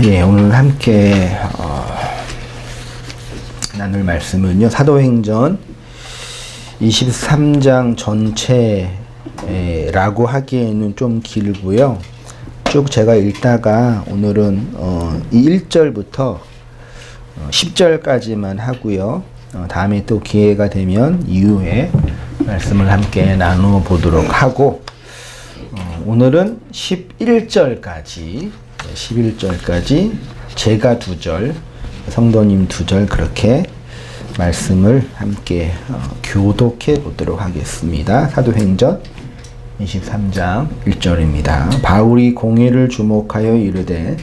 예, 오늘 함께 나눌 말씀은요, 사도행전 23장 전체라고 하기에는 좀 길고요. 쭉 제가 읽다가 오늘은 이 1절부터 10절까지만 하고요. 다음에 또 기회가 되면 이후에 말씀을 함께 나누어 보도록 하고, 오늘은 11절까지 제가 2절, 성도님 2절 그렇게 말씀을 함께 교독해 보도록 하겠습니다. 사도행전 23장 1절입니다. 바울이 공회를 주목하여 이르되,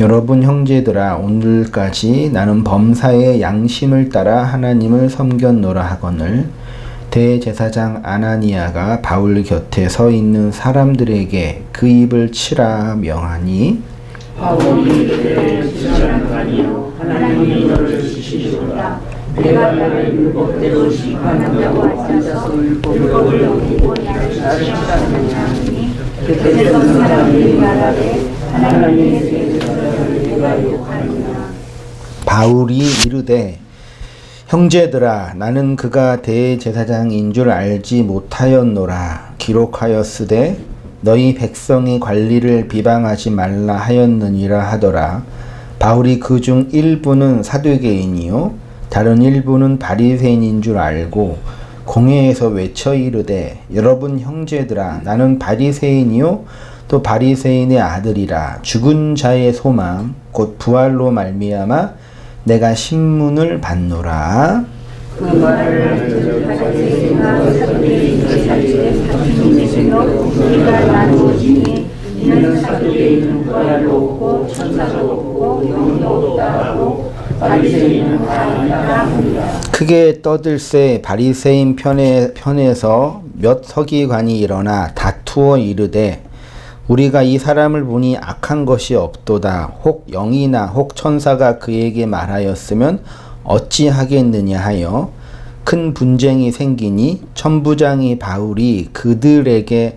여러분 형제들아, 오늘까지 나는 범사의 양심을 따라 하나님을 섬겼노라 하거늘, 대제사장 아나니아가 바울 곁에 서 있는 사람들에게 그 입을 치라 명하니, 바울이 그들을 주장하니요 하나님이 너를 지시리로다. 내가 나를 율법대로 심판한다고 앉아서 율법을 어기고 나를 지시하는 자니, 그때서 사람들이 말하되 하나님의 대제사장을 내가 욕하느냐. 바울이 이르되, 형제들아, 나는 그가 대제사장인 줄 알지 못하였노라. 기록하였으되 너희 백성의 관리를 비방하지 말라 하였느니라 하더라. 바울이 그중 일부는 사두개인이요 다른 일부는 바리새인인 줄 알고 공회에서 외쳐 이르되, 여러분 형제들아, 나는 바리새인이요 또 바리새인의 아들이라. 죽은 자의 소망 곧 부활로 말미암아 내가 신문을 받노라. 그 말을 바리새인과 사두개인의 사이에 사심이시며 우리가 나누어지니 이는 사두개인은 부활도 없고 천사도 없고 영도 없다 하고 바리새인은 다 아니다 하니라. 크게 떠들새 바리새인 편에서 몇 서기관이 일어나 다투어 이르되, 우리가 이 사람을 보니 악한 것이 없도다. 혹 영이나 혹 천사가 그에게 말하였으면 어찌하겠느냐 하여 큰 분쟁이 생기니, 천부장이 바울이 그들에게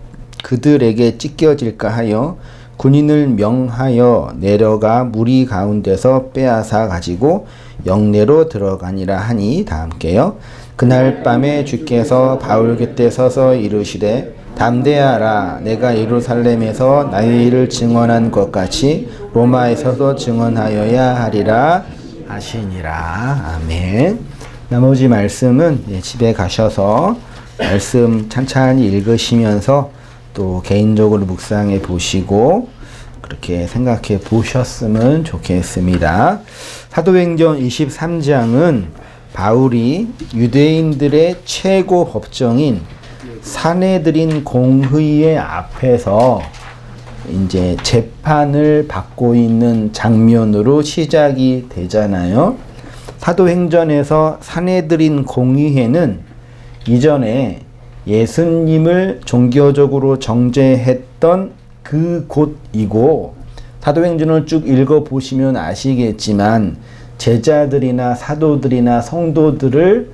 찢겨질까 하여 군인을 명하여 내려가 무리 가운데서 빼앗아 가지고 영내로 들어가니라 하니, 다 함께요. 그날 밤에 주께서 바울 곁에 서서 이르시되, 담대하라. 내가 예루살렘에서 나의 일을 증언한 것 같이 로마에서도 증언하여야 하리라 하시니라. 아멘. 나머지 말씀은 집에 가셔서 말씀 찬찬히 읽으시면서 또 개인적으로 묵상해 보시고 그렇게 생각해 보셨으면 좋겠습니다. 사도행전 23장은 바울이 유대인들의 최고 법정인 사내들인 공회의 앞에서 이제 재판을 받고 있는 장면으로 시작이 되잖아요. 사도행전에서 사내들인 공회는 이전에 예수님을 종교적으로 정죄했던 그 곳이고, 사도행전을 쭉 읽어보시면 아시겠지만 제자들이나 사도들이나 성도들을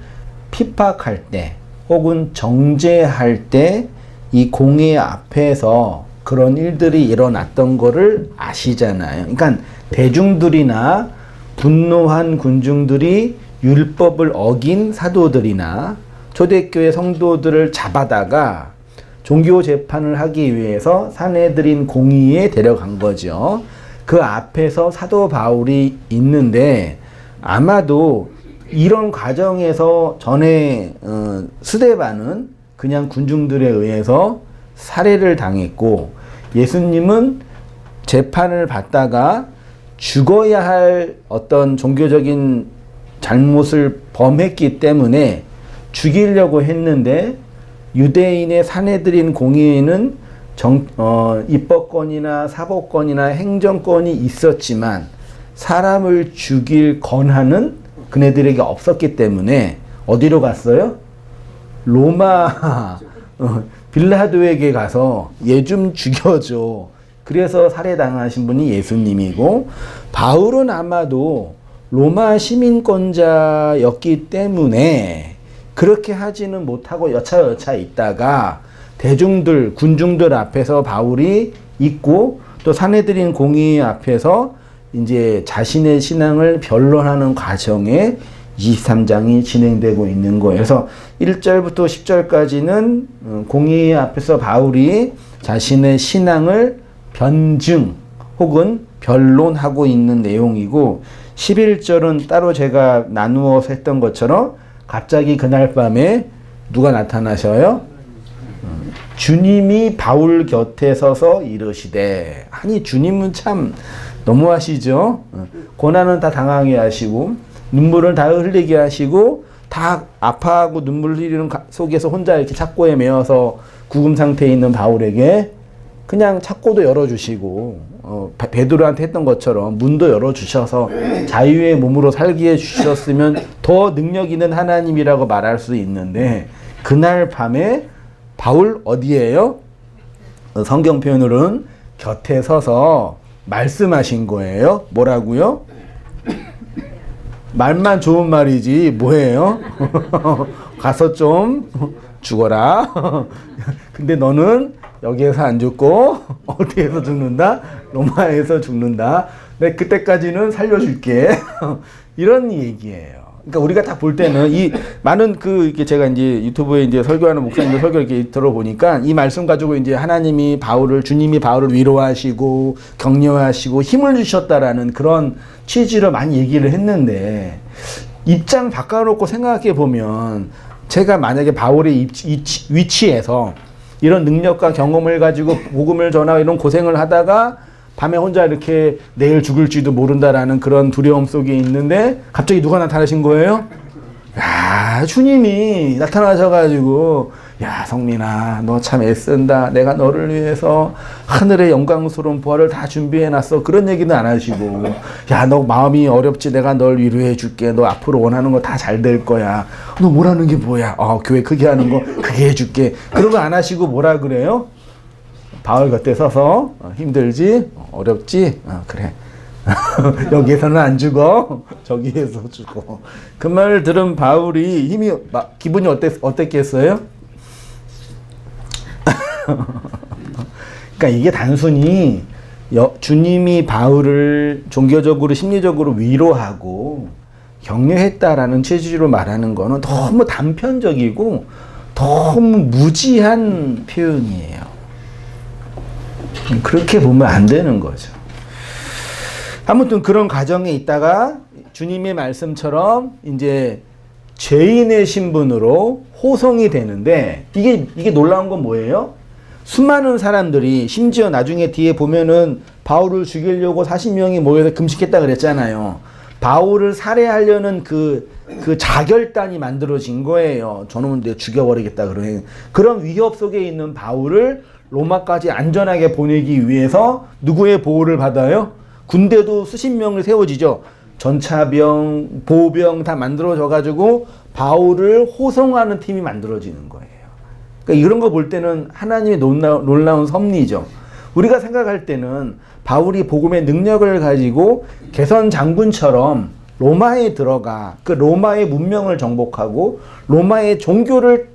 핍박할 때 혹은 정죄할 때 이 공회 앞에서 그런 일들이 일어났던 거를 아시잖아요. 그러니까 대중들이나 분노한 군중들이 율법을 어긴 사도들이나 초대교회 성도들을 잡아다가 종교 재판을 하기 위해서 사내들인 공의에 데려간 거죠. 그 앞에서 사도 바울이 있는데, 아마도 이런 과정에서 전에 스데반은 그냥 군중들에 의해서 살해를 당했고, 예수님은 재판을 받다가 죽어야 할 어떤 종교적인 잘못을 범했기 때문에 죽이려고 했는데, 유대인의 사내들인 공의에는 입법권이나 사법권이나 행정권이 있었지만 사람을 죽일 권한은 그네들에게 없었기 때문에 어디로 갔어요? 로마 빌라도에게 가서 얘 좀 죽여줘. 그래서 살해당하신 분이 예수님이고, 바울은 아마도 로마 시민권자였기 때문에 그렇게 하지는 못하고 여차여차 있다가 대중들, 군중들 앞에서 바울이 있고 또 사내들인 공의 앞에서 이제 자신의 신앙을 변론하는 과정에 23장이 진행되고 있는 거예요. 그래서 1절부터 10절까지는 공의 앞에서 바울이 자신의 신앙을 변증 혹은 변론하고 있는 내용이고, 11절은 따로 제가 나누어서 했던 것처럼 갑자기 그날 밤에 누가 나타나셔요? 주님이 바울 곁에 서서 이르시되. 아니, 주님은 참 너무하시죠? 고난은 다 당하게 하시고 눈물을 다 흘리게 하시고 다 아파하고 눈물 흘리는 속에서 혼자 이렇게 착고에 매어서 구금 상태에 있는 바울에게 그냥 착고도 열어주시고 베드로한테 했던 것처럼 문도 열어주셔서 자유의 몸으로 살게 해주셨으면 더 능력 있는 하나님이라고 말할 수 있는데, 그날 밤에 바울 어디에요? 성경 표현으로는 곁에 서서 말씀하신 거예요. 뭐라고요? 말만 좋은 말이지 뭐예요? 가서 좀 죽어라. 근데 너는 여기에서 안 죽고 어디에서 죽는다? 로마에서 죽는다. 내 그때까지는 살려줄게. 이런 얘기예요. 그러니까 우리가 딱 볼 때는 이 많은 이게 제가 이제 유튜브에 이제 설교하는 목사님들 설교 이렇게 들어보니까 이 말씀 가지고 이제 주님이 바울을 위로하시고 격려하시고 힘을 주셨다라는 그런 취지로 많이 얘기를 했는데, 입장 바꿔놓고 생각해 보면 제가 만약에 바울의 위치에서 이런 능력과 경험을 가지고 복음을 전하고 이런 고생을 하다가 밤에 혼자 이렇게 내일 죽을지도 모른다라는 그런 두려움 속에 있는데 갑자기 누가 나타나신 거예요? 야, 주님이 나타나셔가지고, 야, 성민아, 너 참 애쓴다. 내가 너를 위해서 하늘의 영광스러운 부활을 다 준비해놨어. 그런 얘기는 안 하시고, 야, 너 마음이 어렵지? 내가 널 위로해줄게. 너 앞으로 원하는 거 다 잘 될 거야. 너 뭐라는 게 뭐야? 교회 크게 하는 거 크게 해줄게. 그런 거 안 하시고 뭐라 그래요? 바울 곁에 서서 힘들지? 어렵지? 그래. 여기에서는 안 죽어. 저기에서 죽어. 그 말을 들은 바울이 기분이 어땠겠어요? 그러니까 이게 단순히 주님이 바울을 종교적으로 심리적으로 위로하고 격려했다라는 취지로 말하는 거는 너무 단편적이고 너무 무지한 표현이에요. 그렇게 보면 안 되는 거죠. 아무튼 그런 과정에 있다가 주님의 말씀처럼 이제 죄인의 신분으로 호송이 되는데, 이게 놀라운 건 뭐예요? 수많은 사람들이, 심지어 나중에 뒤에 보면은 바울을 죽이려고 40명이 모여서 금식했다 그랬잖아요. 바울을 살해하려는 그 자결단이 만들어진 거예요. 저놈은 내가 죽여버리겠다 그런 위협 속에 있는 바울을 로마까지 안전하게 보내기 위해서 누구의 보호를 받아요? 군대도 수십 명을 세워지죠. 전차병, 보병 다 만들어져가지고 바울을 호송하는 팀이 만들어지는 거예요. 그러니까 이런 거 볼 때는 하나님의 놀라운 섭리죠. 우리가 생각할 때는 바울이 복음의 능력을 가지고 개선 장군처럼 로마에 들어가 그 로마의 문명을 정복하고 로마의 종교를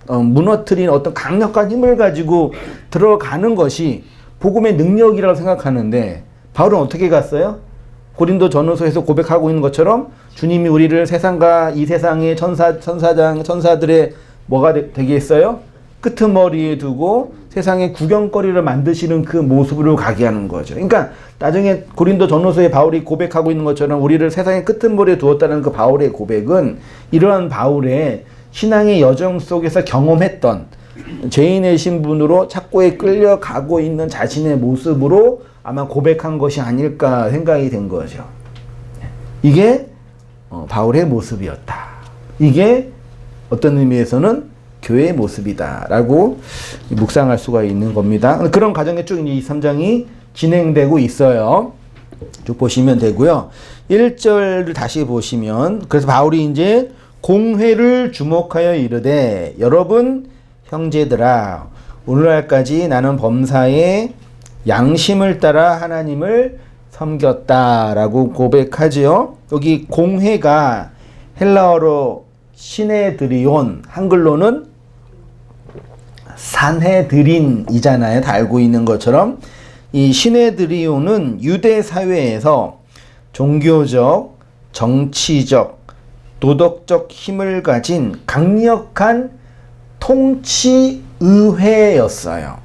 무너뜨린 어떤 강력한 힘을 가지고 들어가는 것이 복음의 능력이라고 생각하는데, 바울은 어떻게 갔어요? 고린도 전후서에서 고백하고 있는 것처럼 주님이 우리를 세상과 이 세상의 천사들의 뭐가 되게 했어요? 끄트머리에 두고 세상의 구경거리를 만드시는 그 모습으로 가게 하는 거죠. 그러니까 나중에 고린도 전후서에 바울이 고백하고 있는 것처럼 우리를 세상의 끄트머리에 두었다는 그 바울의 고백은 이러한 바울의 신앙의 여정 속에서 경험했던 죄인의 신분으로 착고에 끌려가고 있는 자신의 모습으로 아마 고백한 것이 아닐까 생각이 된 거죠. 이게 바울의 모습이었다. 이게 어떤 의미에서는 교회의 모습이다 라고 묵상할 수가 있는 겁니다. 그런 과정에 쭉 이 3장이 진행되고 있어요. 쭉 보시면 되고요. 1절을 다시 보시면, 그래서 바울이 이제 공회를 주목하여 이르되, 여러분 형제들아, 오늘날까지 나는 범사에 양심을 따라 하나님을 섬겼다라고 고백하지요. 여기 공회가 헬라어로 시네드리온, 한글로는 산헤드린이잖아요. 다 알고 있는 것처럼 이 시네드리온은 유대 사회에서 종교적, 정치적, 도덕적 힘을 가진 강력한 통치의회였어요.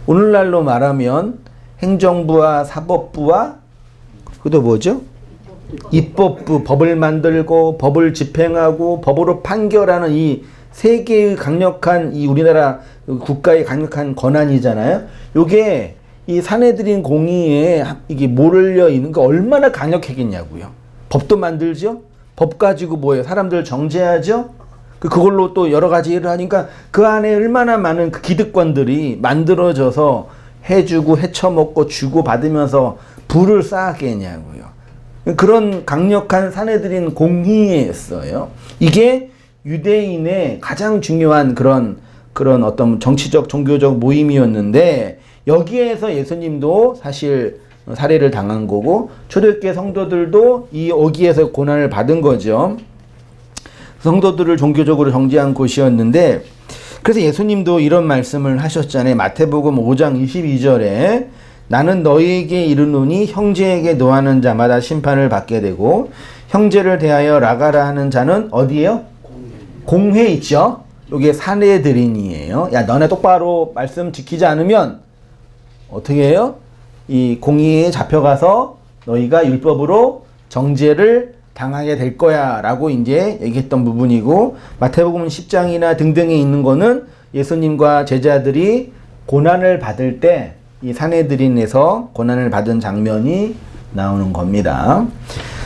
오늘날로 말하면 행정부와 사법부와 그도 뭐죠? 입법부, 법을 만들고 법을 집행하고 법으로 판결하는 이 세 개의 강력한 이 우리나라 국가의 강력한 권한이잖아요. 요게 이 사내들인 공의에 이게 몰려 있는 거 얼마나 강력했겠냐고요. 법도 만들죠. 법 가지고 뭐예요? 사람들 정죄하죠. 그걸로 또 여러 가지 일을 하니까 그 안에 얼마나 많은 그 기득권들이 만들어져서 해주고 해쳐먹고 주고 받으면서 부를 쌓았겠냐고요. 그런 강력한 사내들인 공의였어요. 이게 유대인의 가장 중요한 그런 어떤 정치적 종교적 모임이었는데 여기에서 예수님도 사실 살해를 당한 거고 초대교회 성도들도 여기에서 고난을 받은 거죠. 성도들을 종교적으로 정죄한 곳이었는데 그래서 예수님도 이런 말씀을 하셨잖아요. 마태복음 5장 22절에 나는 너희에게 이르노니 형제에게 노하는 자마다 심판을 받게 되고 형제를 대하여 라가라 하는 자는 어디에요? 공회 있죠? 이게 사내들인이에요. 야 너네 똑바로 말씀 지키지 않으면 어떻게 해요? 이 공의에 잡혀가서 너희가 율법으로 정죄를 당하게 될 거야 라고 이제 얘기했던 부분이고 마태복음 10장이나 등등에 있는 거는 예수님과 제자들이 고난을 받을 때 이 사내들인에서 고난을 받은 장면이 나오는 겁니다.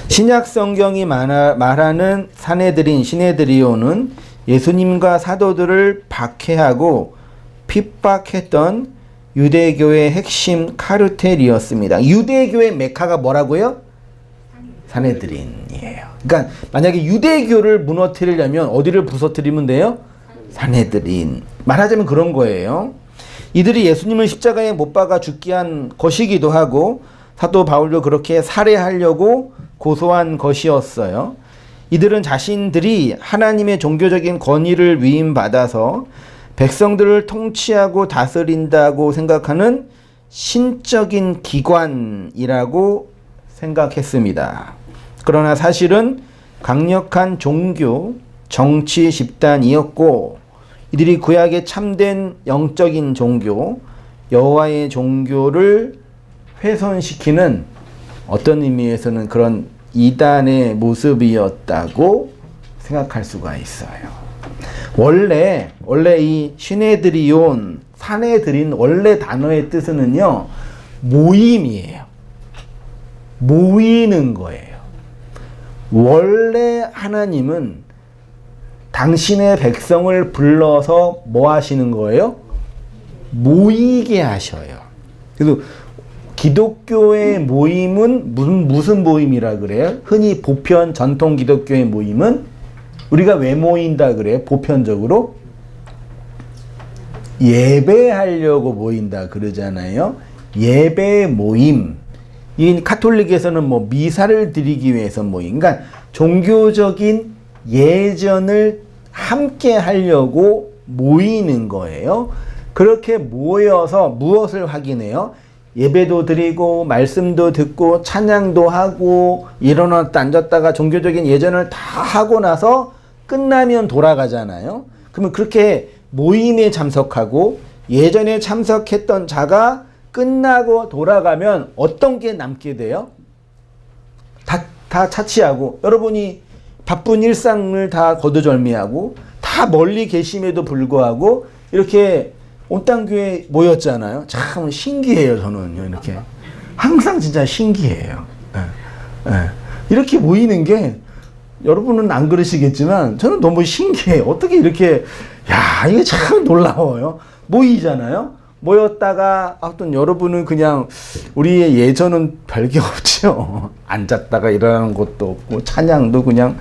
신약 성경이 말하는 사내들인 시네드리온은 예수님과 사도들을 박해하고 핍박했던 유대교의 핵심 카르텔이었습니다. 유대교의 메카가 뭐라고요? 사내들인이에요. 그러니까 만약에 유대교를 무너뜨리려면 어디를 부서뜨리면 돼요? 사내들인. 말하자면 그런 거예요. 이들이 예수님을 십자가에 못 박아 죽게 한 것이기도 하고 사도 바울도 그렇게 살해하려고 고소한 것이었어요. 이들은 자신들이 하나님의 종교적인 권위를 위임받아서 백성들을 통치하고 다스린다고 생각하는 신적인 기관이라고 생각했습니다. 그러나 사실은 강력한 종교, 정치 집단이었고 이들이 구약의 참된 영적인 종교, 여호와의 종교를 훼손시키는 어떤 의미에서는 그런 이단의 모습이었다고 생각할 수가 있어요. 원래 이 시네드리온, 사내들인 원래 단어의 뜻은요 모임이에요. 모이는 거예요. 원래 하나님은 당신의 백성을 불러서 뭐 하시는 거예요? 모이게 하셔요. 그래서 기독교의 모임은 무슨 모임이라 그래요? 흔히 보편 전통 기독교의 모임은 우리가 왜 모인다 그래요? 보편적으로 예배하려고 모인다 그러잖아요. 예배 모임. 이 카톨릭에서는 뭐 미사를 드리기 위해서 모임. 그러니까 종교적인 예전을 함께 하려고 모이는 거예요. 그렇게 모여서 무엇을 확인해요? 예배도 드리고 말씀도 듣고 찬양도 하고 일어났다 앉았다가 종교적인 예전을 다 하고 나서 끝나면 돌아가잖아요. 그러면 그렇게 모임에 참석하고 예전에 참석했던 자가 끝나고 돌아가면 어떤 게 남게 돼요? 다 차치하고 여러분이 바쁜 일상을 다 거두절미하고 다 멀리 계심에도 불구하고 이렇게 온땅교회 모였잖아요. 참 신기해요. 저는요. 이렇게 항상 진짜 신기해요. 이렇게 모이는 게 여러분은 안 그러시겠지만 저는 너무 신기해요. 어떻게 이렇게 이게 참 놀라워요. 모이잖아요. 모였다가 어떤 여러분은 그냥 우리의 예전은 별게 없죠. 앉았다가 일어나는 것도 없고 찬양도 그냥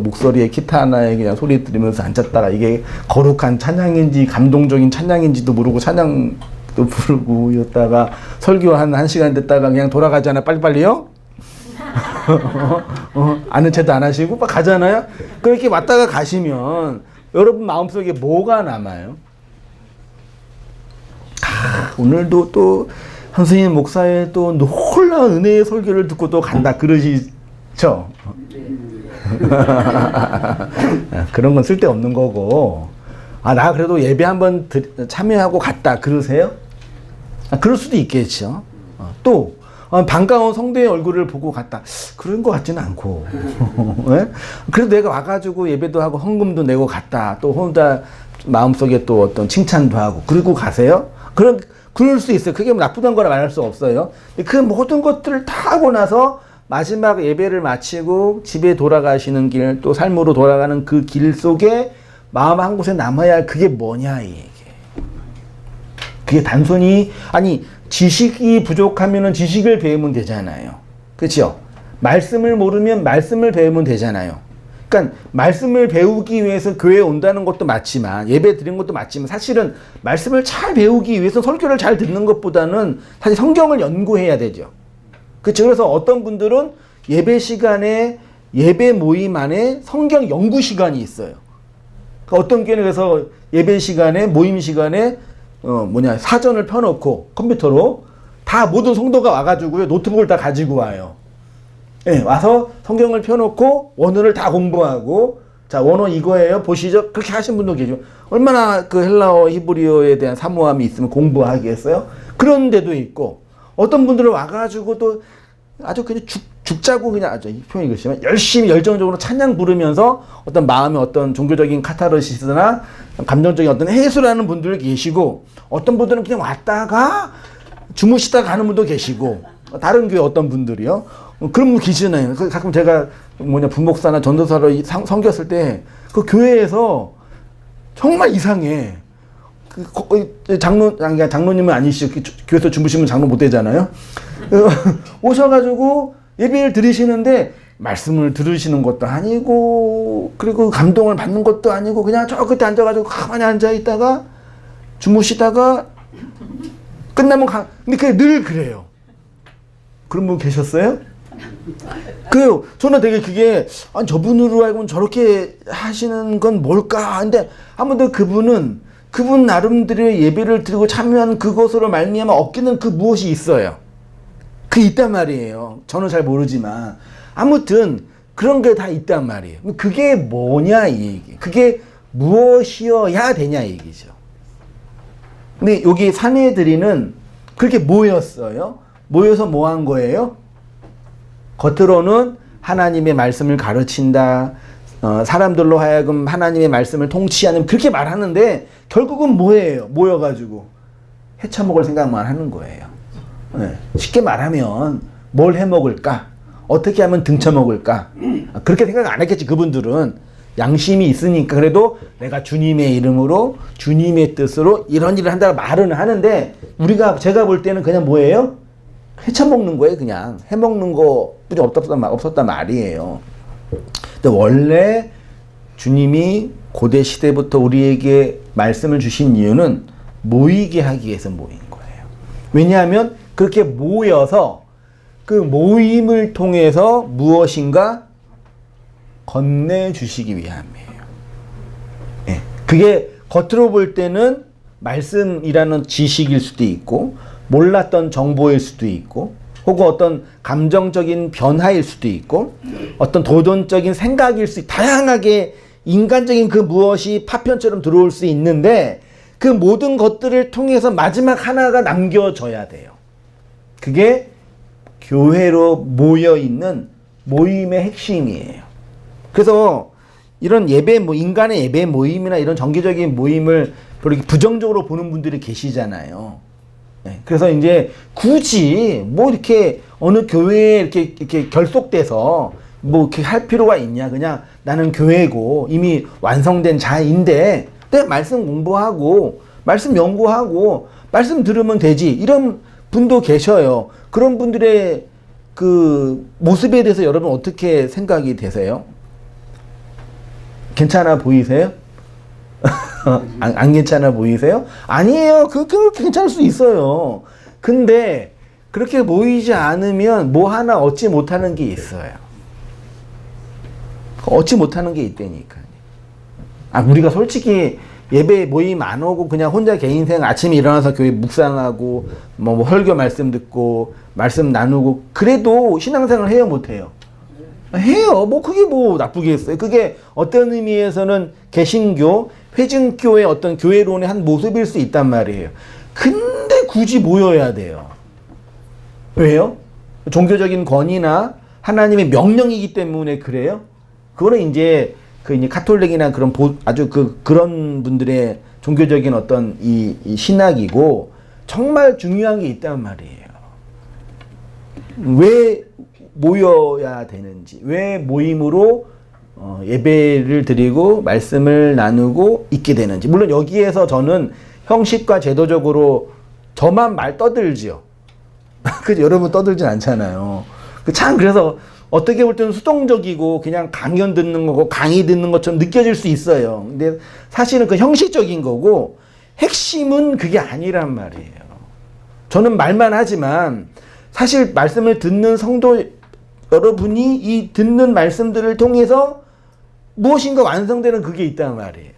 목소리에 기타 하나에 그냥 소리 들으면서 앉았다가 이게 거룩한 찬양인지 감동적인 찬양인지도 모르고 찬양도 부르고 였다가 설교 한 1시간 됐다가 그냥 돌아가잖아요. 빨리빨리요. 아는 체도 안 하시고 막 가잖아요. 그렇게 왔다가 가시면 여러분 마음속에 뭐가 남아요? 오늘도 또 선생님 목사의 또 놀라운 은혜의 설교를 듣고 또 간다 그러시죠? 그런 건 쓸데없는 거고, 나 그래도 예배 한번 참여하고 갔다 그러세요? 그럴 수도 있겠죠. 또 반가운 성도의 얼굴을 보고 갔다 그런 것 같지는 않고 네? 그래도 내가 와가지고 예배도 하고 헌금도 내고 갔다 또 혼자 마음속에 또 어떤 칭찬도 하고 그러고 가세요? 그럴 수 있어요. 그게 뭐 나쁘다는 거라 말할 수 없어요. 그 모든 것들을 다 하고 나서 마지막 예배를 마치고 집에 돌아가시는 길, 또 삶으로 돌아가는 그 길 속에 마음 한 곳에 남아야 할 그게 뭐냐, 이게. 그게 단순히, 지식이 부족하면은 지식을 배우면 되잖아요. 그렇죠? 말씀을 모르면 말씀을 배우면 되잖아요. 그러니까 말씀을 배우기 위해서 교회에 온다는 것도 맞지만, 예배 드리는 것도 맞지만, 사실은 말씀을 잘 배우기 위해서 설교를 잘 듣는 것보다는 사실 성경을 연구해야 되죠. 그렇죠. 그래서 어떤 분들은 예배 시간에, 예배 모임 안에 성경 연구 시간이 있어요. 그러니까 어떤 교회는 그래서 예배 시간에, 모임 시간에 사전을 펴놓고 컴퓨터로 다 모든 성도가 와가지고요, 노트북을 다 가지고 와요. 예, 와서 성경을 펴놓고 원어를 다 공부하고, 자, 원어 이거예요, 보시죠. 그렇게 하신 분도 계시고, 얼마나 그 헬라어, 히브리어에 대한 사모함이 있으면 공부하겠어요? 그런 데도 있고, 어떤 분들은 와가지고 또 아주 그냥 죽자고 그냥 아주 이 표현이 그렇지만 열심히 열정적으로 찬양 부르면서 어떤 마음의 어떤 종교적인 카타르시스나 감정적인 어떤 해소라는 분들 계시고, 어떤 분들은 그냥 왔다가 주무시다 가는 분도 계시고, 다른 교회 어떤 분들이요. 그런 분 계시잖아요. 가끔 제가 부목사나 전도사로 섬겼을 때 그 교회에서 정말 이상해. 장로님은 아니시죠. 교회에서 주무시면 장로 못 되잖아요. 오셔가지고 예배를 드리시는데 말씀을 들으시는 것도 아니고, 그리고 감동을 받는 것도 아니고, 그냥 저 끝에 앉아가지고 가만히 앉아있다가 주무시다가 끝나면 근데 그게 늘 그래요. 그런 분 계셨어요? 저는 되게 그게, 저분으로 알고는 저렇게 하시는 건 뭘까? 근데 아무튼 그분 나름대로의 예배를 드리고 참여하는 그것으로 말미암아 얻기는 그 무엇이 있어요. 그 있단 말이에요. 저는 잘 모르지만. 아무튼 그런 게 다 있단 말이에요. 그게 뭐냐, 이 얘기. 그게 무엇이어야 되냐, 이 얘기죠. 근데 여기 사내들이는 그렇게 모였어요. 모여서 뭐 한 거예요? 겉으로는 하나님의 말씀을 가르친다, 사람들로 하여금 하나님의 말씀을 통치하는, 그렇게 말하는데 결국은 뭐예요? 모여가지고 해쳐먹을 생각만 하는 거예요. 네. 쉽게 말하면 뭘 해먹을까? 어떻게 하면 등쳐먹을까? 그렇게 생각 안 했겠지. 그분들은 양심이 있으니까 그래도 내가 주님의 이름으로 주님의 뜻으로 이런 일을 한다고 말은 하는데, 제가 볼 때는 그냥 뭐예요? 해쳐먹는 거예요. 그냥 해먹는 거뿐이 없었단 말이에요. 근데 원래 주님이 고대 시대부터 우리에게 말씀을 주신 이유는 모이게 하기 위해서 모인 거예요. 왜냐하면 그렇게 모여서 그 모임을 통해서 무엇인가 건네주시기 위함이에요. 예. 그게 겉으로 볼 때는 말씀이라는 지식일 수도 있고, 몰랐던 정보일 수도 있고, 혹은 어떤 감정적인 변화일 수도 있고, 어떤 도전적인 생각일 수 있고, 다양하게 인간적인 그 무엇이 파편처럼 들어올 수 있는데, 그 모든 것들을 통해서 마지막 하나가 남겨져야 돼요. 그게 교회로 모여있는 모임의 핵심이에요. 그래서 이런 인간의 예배 모임이나 이런 정기적인 모임을 별로 부정적으로 보는 분들이 계시잖아요. 네, 그래서 이제 굳이 이렇게 어느 교회에 이렇게 결속돼서 이렇게 할 필요가 있냐. 그냥 나는 교회고 이미 완성된 자인데 내 말씀 공부하고 말씀 연구하고 말씀 들으면 되지. 이런 분도 계셔요. 그런 분들의 그 모습에 대해서 여러분 어떻게 생각이 되세요? 괜찮아 보이세요? 안 괜찮아 보이세요? 아니에요. 그렇게 괜찮을 수 있어요. 근데 그렇게 보이지 않으면 뭐 하나 얻지 못하는 게 있어요. 얻지 못하는 게 있다니까요. 우리가 솔직히 예배 모임 안 오고 그냥 혼자 개인 생활 아침에 일어나서 교회 묵상하고 뭐 설교 말씀 듣고 말씀 나누고 그래도 신앙생활 해요 못 해요? 해요. 뭐 그게 뭐 나쁘겠어요. 그게 어떤 의미에서는 개신교, 회중교의 어떤 교회론의 한 모습일 수 있단 말이에요. 근데 굳이 모여야 돼요. 왜요? 종교적인 권위나 하나님의 명령이기 때문에 그래요? 그거는 이제 이제 카톨릭이나 그런 아주 그런 분들의 종교적인 어떤 이 신학이고 정말 중요한 게 있단 말이에요. 왜 모여야 되는지, 왜 모임으로 예배를 드리고 말씀을 나누고 있게 되는지. 물론 여기에서 저는 형식과 제도적으로 저만 말 떠들지요. 그죠? 여러분 떠들진 않잖아요. 참 그래서 어떻게 볼 때는 수동적이고 그냥 강연 듣는 거고 강의 듣는 것처럼 느껴질 수 있어요. 근데 사실은 그 형식적인 거고 핵심은 그게 아니란 말이에요. 저는 말만 하지만 사실 말씀을 듣는 성도 여러분이 이 듣는 말씀들을 통해서 무엇인가 완성되는 그게 있단 말이에요.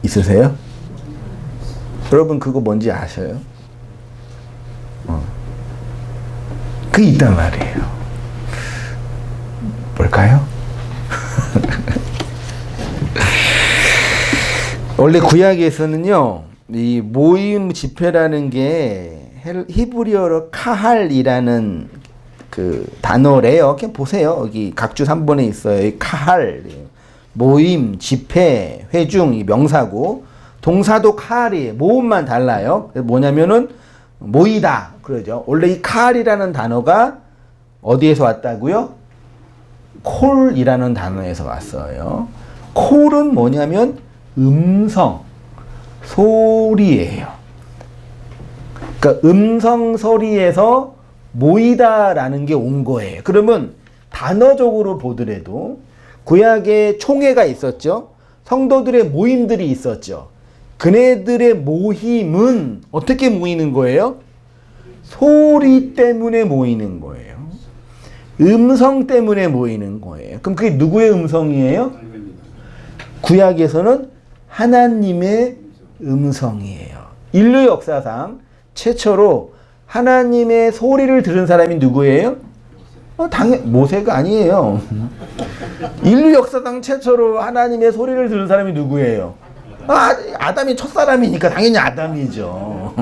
있으세요? 여러분 그거 뭔지 아셔요? 그게 있단 말이에요. 뭘까요? 원래 구약에서는요, 이 모임 집회라는 게 히브리어로 카할이라는 그 단어래요. 그냥 보세요. 여기 각주 3번에 있어요. 이 카할. 모임, 집회, 회중, 이 명사고, 동사도 카할이에요. 모음만 달라요. 뭐냐면은 모이다. 그러죠. 원래 이 카할이라는 단어가 어디에서 왔다고요? 콜이라는 단어에서 왔어요. 콜은 뭐냐면 음성, 소리예요. 그러니까 음성 소리에서 모이다라는 게 온 거예요. 그러면 단어적으로 보더라도 구약에 총회가 있었죠. 성도들의 모임들이 있었죠. 그네들의 모임은 어떻게 모이는 거예요? 소리 때문에 모이는 거예요. 음성 때문에 모이는 거예요. 그럼 그게 누구의 음성이에요? 구약에서는 하나님의 음성이에요. 인류 역사상 최초로 하나님의 소리를 들은 사람이 누구예요? 당연 모세가 아니에요. 인류 역사상 최초로 하나님의 소리를 들은 사람이 누구예요? 아담이 첫사람이니까 당연히 아담이죠.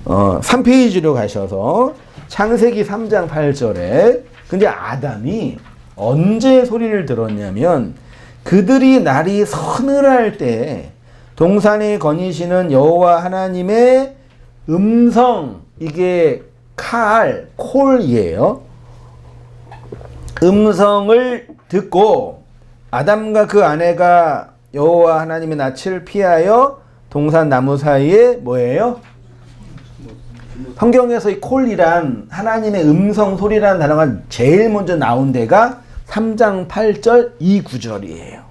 3페이지로 가셔서 창세기 3장 8절에 근데 아담이 언제 소리를 들었냐면 그들이 날이 서늘할 때 동산에 거니시는 여호와 하나님의 음성, 이게 콜이에요. 음성을 듣고 아담과 그 아내가 여호와 하나님의 낯을 피하여 동산 나무 사이에 뭐예요? 성경에서 이 콜이란 하나님의 음성 소리라는 단어가 제일 먼저 나온 데가 3장 8절 이 구절이에요.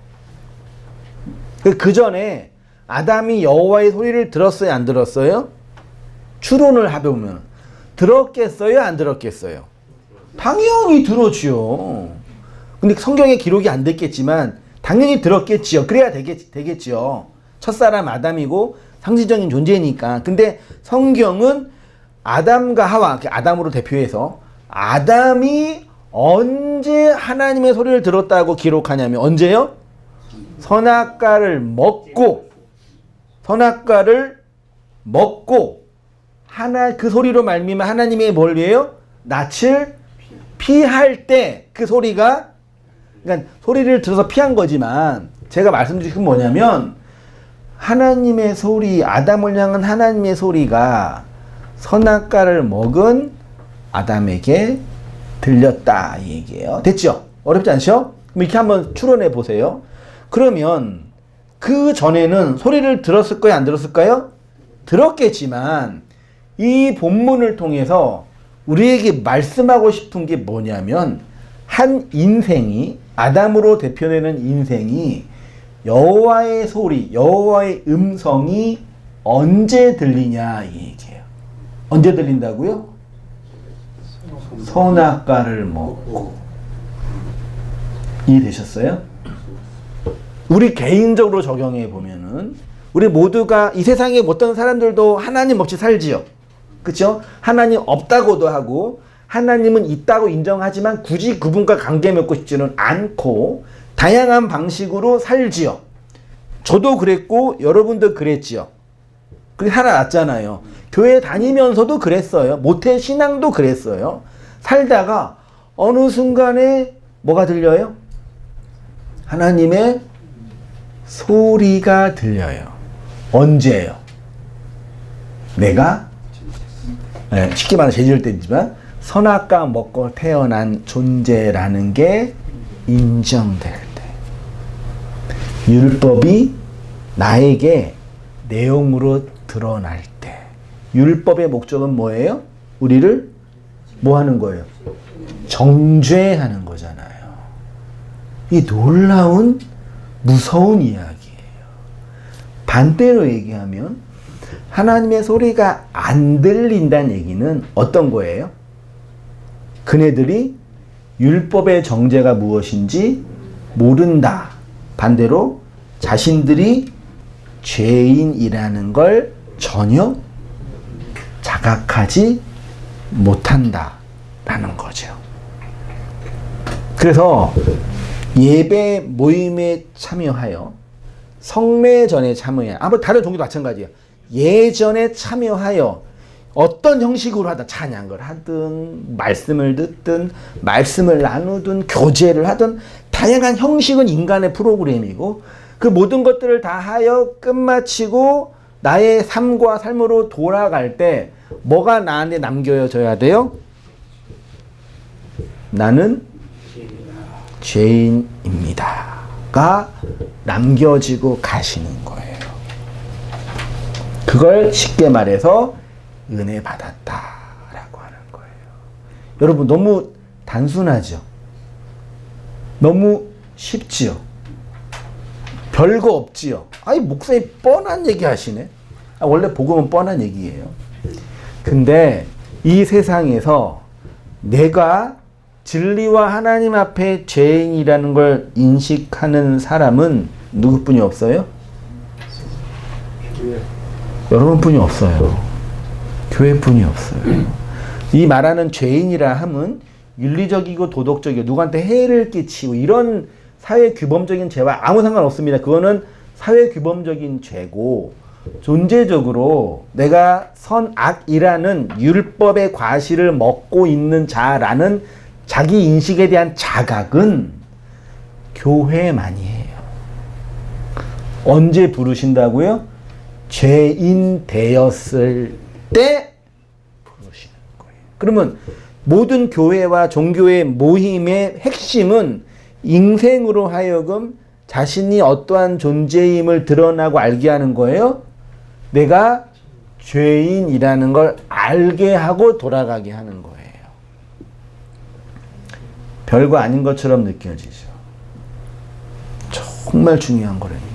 그 전에 아담이 여호와의 소리를 들었어요, 안 들었어요? 추론을 해보면 들었겠어요, 안 들었겠어요? 당연히 들었지요. 근데 성경에 기록이 안 됐겠지만 당연히 들었겠지요. 그래야 되겠지요. 첫사람 아담이고 상징적인 존재니까. 근데 성경은 아담과 하와, 아담으로 대표해서 아담이 언제 하나님의 소리를 들었다고 기록하냐면 언제요? 선악과를 먹고 그 소리로 말미암아 하나님의 뭘 위해요? 낯을 피할 때 그 소리가, 그러니까 소리를 들어서 피한 거지만 제가 말씀드린 건 뭐냐면 하나님의 소리, 아담을 향한 하나님의 소리가 선악과를 먹은 아담에게 들렸다 이 얘기예요. 됐죠? 어렵지 않죠? 그럼 이렇게 한번 추론해 보세요. 그러면 그 전에는 소리를 들었을까요? 안 들었을까요? 들었겠지만 이 본문을 통해서 우리에게 말씀하고 싶은 게 뭐냐면 한 인생이, 아담으로 대표되는 인생이 여호와의 소리, 여호와의 음성이 언제 들리냐 이 얘기예요. 언제 들린다고요? 선악과를 먹고. 이해되셨어요? 우리 개인적으로 적용해 보면은 우리 모두가 이 세상에 어떤 사람들도 하나님 없이 살지요. 그렇죠? 하나님 없다고도 하고 하나님은 있다고 인정하지만 굳이 그분과 관계 맺고 싶지는 않고 다양한 방식으로 살지요. 저도 그랬고 여러분도 그랬지요. 그렇게 살아왔잖아요. 교회 다니면서도 그랬어요. 모태 신앙도 그랬어요. 살다가 어느 순간에 뭐가 들려요? 하나님의 소리가 들려요. 언제예요? 내가 쉽게 말하면 죄지을 때이지만 선악과 먹고 태어난 존재라는 게 인정될 때, 율법이 나에게 내용으로 드러날 때. 율법의 목적은 뭐예요? 우리를 뭐 하는 거예요? 정죄하는 거잖아요. 이 놀라운 무서운 이야기예요. 반대로 얘기하면 하나님의 소리가 안 들린다는 얘기는 어떤 거예요? 그네들이 율법의 정죄가 무엇인지 모른다. 반대로 자신들이 죄인이라는 걸 전혀 자각하지 못한다라는 거죠. 그래서 예배 모임에 참여하여 성례전에 참여해. 아무 다른 종교도 마찬가지예요. 예전에 참여하여 어떤 형식으로 하든 찬양을 하든 말씀을 듣든 말씀을 나누든 교제를 하든 다양한 형식은 인간의 프로그램이고 그 모든 것들을 다 하여 끝마치고 나의 삶과 삶으로 돌아갈 때 뭐가 나한테 남겨져야 돼요? 나는 죄인입니다가 남겨지고 가시는 거예요. 그걸 쉽게 말해서 은혜 받았다라고 하는 거예요. 여러분 너무 단순하죠? 너무 쉽지요? 별거 없지요? 아니 목사님 뻔한 얘기 하시네. 원래 복음은 뻔한 얘기예요. 근데 이 세상에서 내가 진리와 하나님 앞에 죄인이라는 걸 인식하는 사람은 누구뿐이 없어요? 여러분뿐이 없어요. 교회뿐이 없어요. 이 말하는 죄인이라 함은 윤리적이고 도덕적이고 누구한테 해를 끼치고 이런 사회 규범적인 죄와 아무 상관없습니다. 그거는 사회 규범적인 죄고 존재적으로 내가 선악이라는 율법의 과실을 먹고 있는 자라는 자기 인식에 대한 자각은 교회만이에요. 언제 부르신다고요? 죄인 되었을 때 부르시는 거예요. 그러면 모든 교회와 종교의 모임의 핵심은 인생으로 하여금 자신이 어떠한 존재임을 드러나고 알게 하는 거예요. 내가 죄인이라는 걸 알게 하고 돌아가게 하는 거예요. 별거 아닌 것처럼 느껴지죠. 정말 중요한 거라니까요.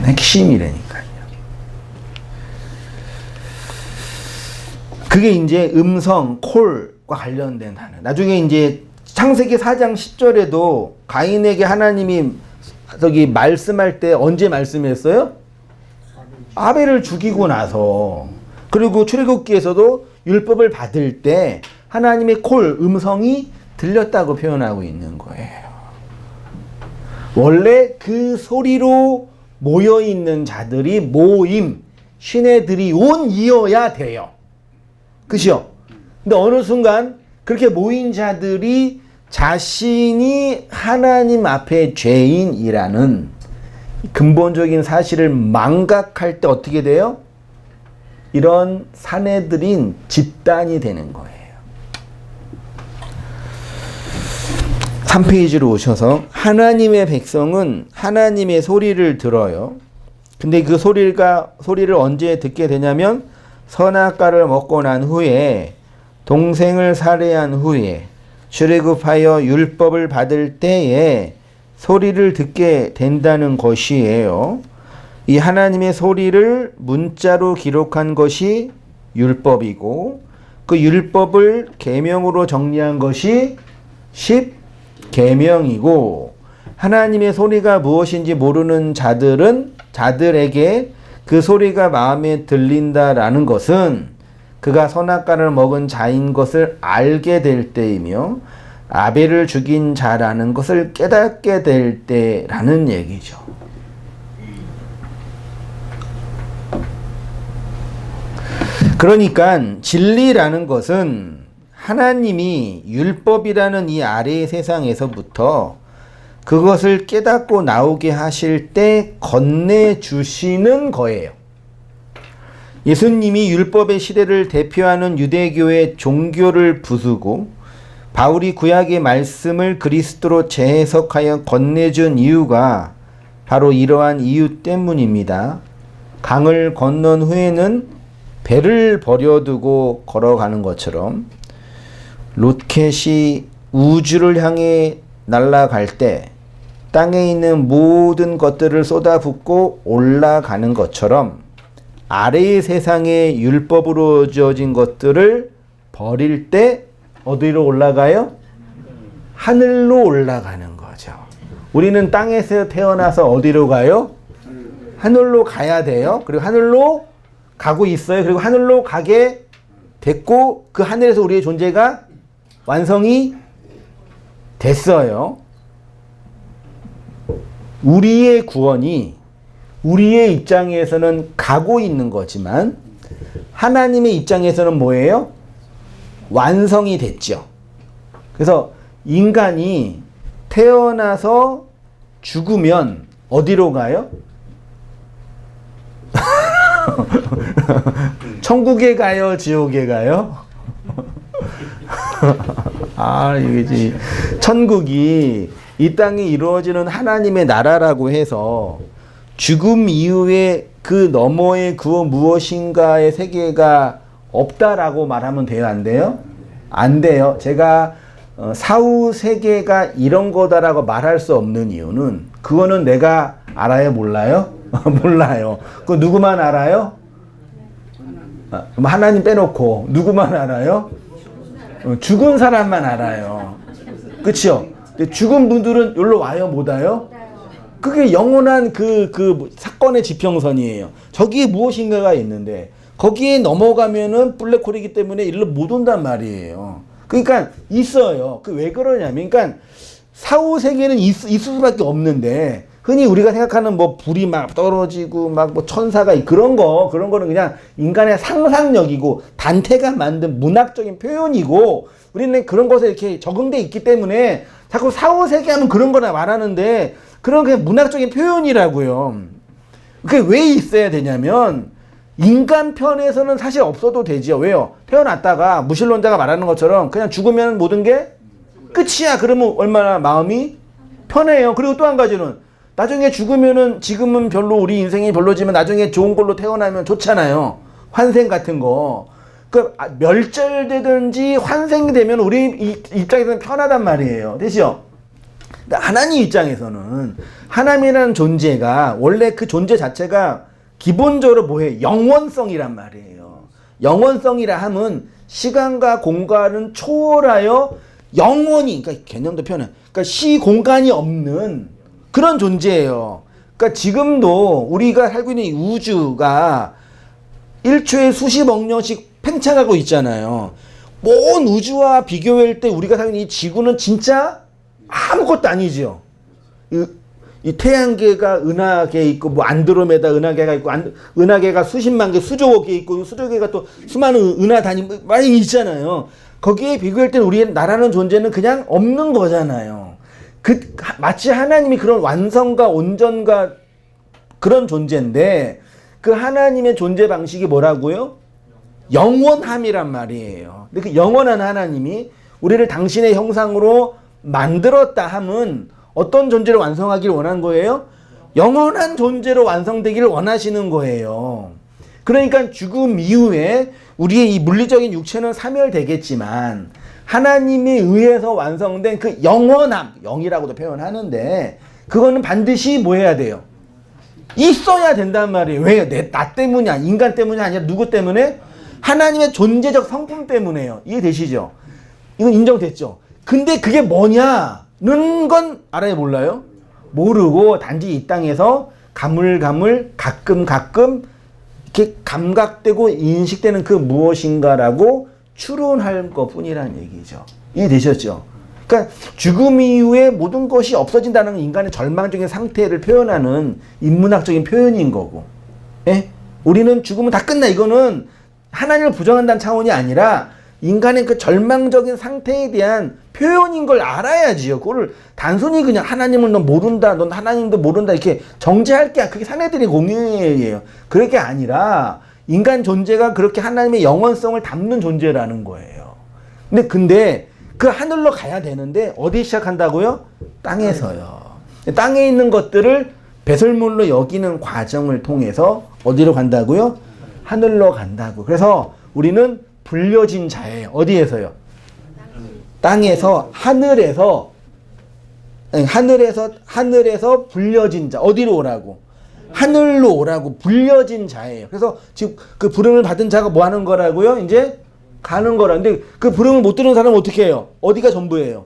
핵심이라니까요. 그게 이제 음성, 콜과 관련된 단어. 나중에 이제 창세기 4장 10절에도 가인에게 하나님이 말씀할 때 언제 말씀했어요? 아벨을 죽이고 나서. 그리고 출애굽기에서도 율법을 받을 때 하나님의 콜, 음성이 들렸다고 표현하고 있는 거예요. 원래 그 소리로 모여있는 자들이 모임, 신의 온이어야 돼요. 그죠? 근데 어느 순간 그렇게 모인 자들이 자신이 하나님 앞에 죄인이라는 근본적인 사실을 망각할 때 어떻게 돼요? 이런 사내들인 집단이 되는 거예요. 3페이지로 오셔서 하나님의 백성은 하나님의 소리를 들어요. 근데 그 소리를 언제 듣게 되냐면 선악과를 먹고 난 후에 동생을 살해한 후에 출애굽하여 율법을 받을 때에 소리를 듣게 된다는 것이에요. 이 하나님의 소리를 문자로 기록한 것이 율법이고 그 율법을 계명으로 정리한 것이 십계명이고 하나님의 소리가 무엇인지 모르는 자들에게 그 소리가 마음에 들린다라는 것은 그가 선악과를 먹은 자인 것을 알게 될 때이며 아벨을 죽인 자라는 것을 깨닫게 될 때라는 얘기죠. 그러니까 진리라는 것은 하나님이 율법이라는 이 아래의 세상에서부터 그것을 깨닫고 나오게 하실 때 건네주시는 거예요. 예수님이 율법의 시대를 대표하는 유대교의 종교를 부수고 바울이 구약의 말씀을 그리스도로 재해석하여 건네준 이유가 바로 이러한 이유 때문입니다. 강을 건넌 후에는 배를 버려두고 걸어가는 것처럼 로켓이 우주를 향해 날아갈 때 땅에 있는 모든 것들을 쏟아붓고 올라가는 것처럼 아래의 세상에 율법으로 주어진 것들을 버릴 때 어디로 올라가요? 하늘로 올라가는 거죠. 우리는 땅에서 태어나서 어디로 가요? 하늘로 가야 돼요. 그리고 하늘로 가고 있어요. 그리고 하늘로 가게 됐고 그 하늘에서 우리의 존재가 완성이 됐어요. 우리의 구원이 우리의 입장에서는 가고 있는 거지만 하나님의 입장에서는 뭐예요? 완성이 됐죠. 그래서 인간이 태어나서 죽으면 어디로 가요? 천국에 가요? 지옥에 가요? 이게 천국이 이 땅에 이루어지는 하나님의 나라라고 해서 죽음 이후에 그 너머의 그 무엇인가의 세계가 없다라고 말하면 돼요? 안 돼요? 안 돼요. 제가 사후 세계가 이런 거다라고 말할 수 없는 이유는 그거는 내가 알아요? 몰라요? 몰라요. 그거 누구만 알아요? 하나님 빼놓고 누구만 알아요? 죽은 사람만 알아요. 그쵸? 죽은 분들은 여기로 와요? 못 와요? 그게 영원한 그 사건의 지평선이에요. 저기에 무엇인가가 있는데 거기에 넘어가면은 블랙홀이기 때문에 일로 못 온단 말이에요. 그러니까 있어요. 그 왜 그러냐면, 그러니까 사후 세계는 있을 수밖에 없는데 흔히 우리가 생각하는 뭐 불이 막 떨어지고 막 뭐 천사가 그런 거는 그냥 인간의 상상력이고 단테가 만든 문학적인 표현이고 우리는 그런 것에 이렇게 적응돼 있기 때문에 자꾸 사후 세계 하면 그런 거나 말하는데 그런 그냥 문학적인 표현이라고요. 그게 왜 있어야 되냐면 인간 편에서는 사실 없어도 되죠. 왜요? 태어났다가 무신론자가 말하는 것처럼 그냥 죽으면 모든 게 끝이야. 그러면 얼마나 마음이 편해요. 그리고 또 한 가지는 나중에 죽으면은 지금은 별로 우리 인생이 별로지만 나중에 좋은 걸로 태어나면 좋잖아요. 환생 같은 거. 그 멸절되든지 환생되면 우리 입장에서는 편하단 말이에요. 되시죠? 하나님 입장에서는 하나님이라는 존재가 원래 그 존재 자체가 기본적으로 뭐예요? 영원성이란 말이에요. 영원성이라 함은 시간과 공간은 초월하여 영원히, 그러니까 개념도 표현해. 그러니까 시공간이 없는 그런 존재예요. 그러니까 지금도 우리가 살고 있는 이 우주가 1초에 수십억 년씩 팽창하고 있잖아요. 먼 우주와 비교할 때 우리가 살고 있는 이 지구는 진짜 아무것도 아니죠. 이 태양계가 은하계 있고 뭐 안드로메다 은하계가 있고 은하계가 수십만 개 수조억 개 있고 수조계가 또 수많은 은하 단위 많이 있잖아요. 거기에 비교할 때는 우리의 나라는 존재는 그냥 없는 거잖아요. 마치 하나님이 그런 완성과 온전과 그런 존재인데 그 하나님의 존재 방식이 뭐라고요? 영원함이란 말이에요. 근데 그 영원한 하나님이 우리를 당신의 형상으로 만들었다 함은 어떤 존재를 완성하기를 원한 거예요? 영원한 존재로 완성되기를 원하시는 거예요. 그러니까 죽음 이후에 우리의 이 물리적인 육체는 사멸되겠지만 하나님에 의해서 완성된 그 영원함, 영이라고도 표현하는데 그거는 반드시 뭐 해야 돼요? 있어야 된단 말이에요. 왜요? 나 때문이 아니야. 인간 때문이 아니라 누구 때문에? 하나님의 존재적 성품 때문에요. 이해되시죠? 이건 인정됐죠? 근데 그게 뭐냐는 건 알아요? 몰라요? 모르고 단지 이 땅에서 가물가물 가끔 이렇게 감각되고 인식되는 그 무엇인가라고 추론할 것뿐이라는 얘기죠. 이해되셨죠? 그러니까 죽음 이후에 모든 것이 없어진다는 인간의 절망적인 상태를 표현하는 인문학적인 표현인 거고, 예? 우리는 죽으면 다 끝나, 이거는 하나님을 부정한다는 차원이 아니라 인간의 그 절망적인 상태에 대한 표현인 걸 알아야지요. 그거를 단순히 그냥 하나님을 넌 모른다, 넌 하나님도 모른다 이렇게 정죄할 게, 그게 사내들의 공예예요. 그럴 게 아니라 인간 존재가 그렇게 하나님의 영원성을 담는 존재라는 거예요. 근데 그 하늘로 가야 되는데 어디 시작한다고요? 땅에서요. 땅에 있는 것들을 배설물로 여기는 과정을 통해서 어디로 간다고요? 하늘로 간다고. 그래서 우리는 불려진 자예요. 어디에서요? 땅에서, 하늘에서 불려진 자. 어디로 오라고? 하늘로 오라고. 불려진 자예요. 그래서 지금 그 부름을 받은 자가 뭐 하는 거라고요? 이제 가는 거라. 근데 그 부름을 못 들은 사람은 어떻게 해요? 어디가 전부예요?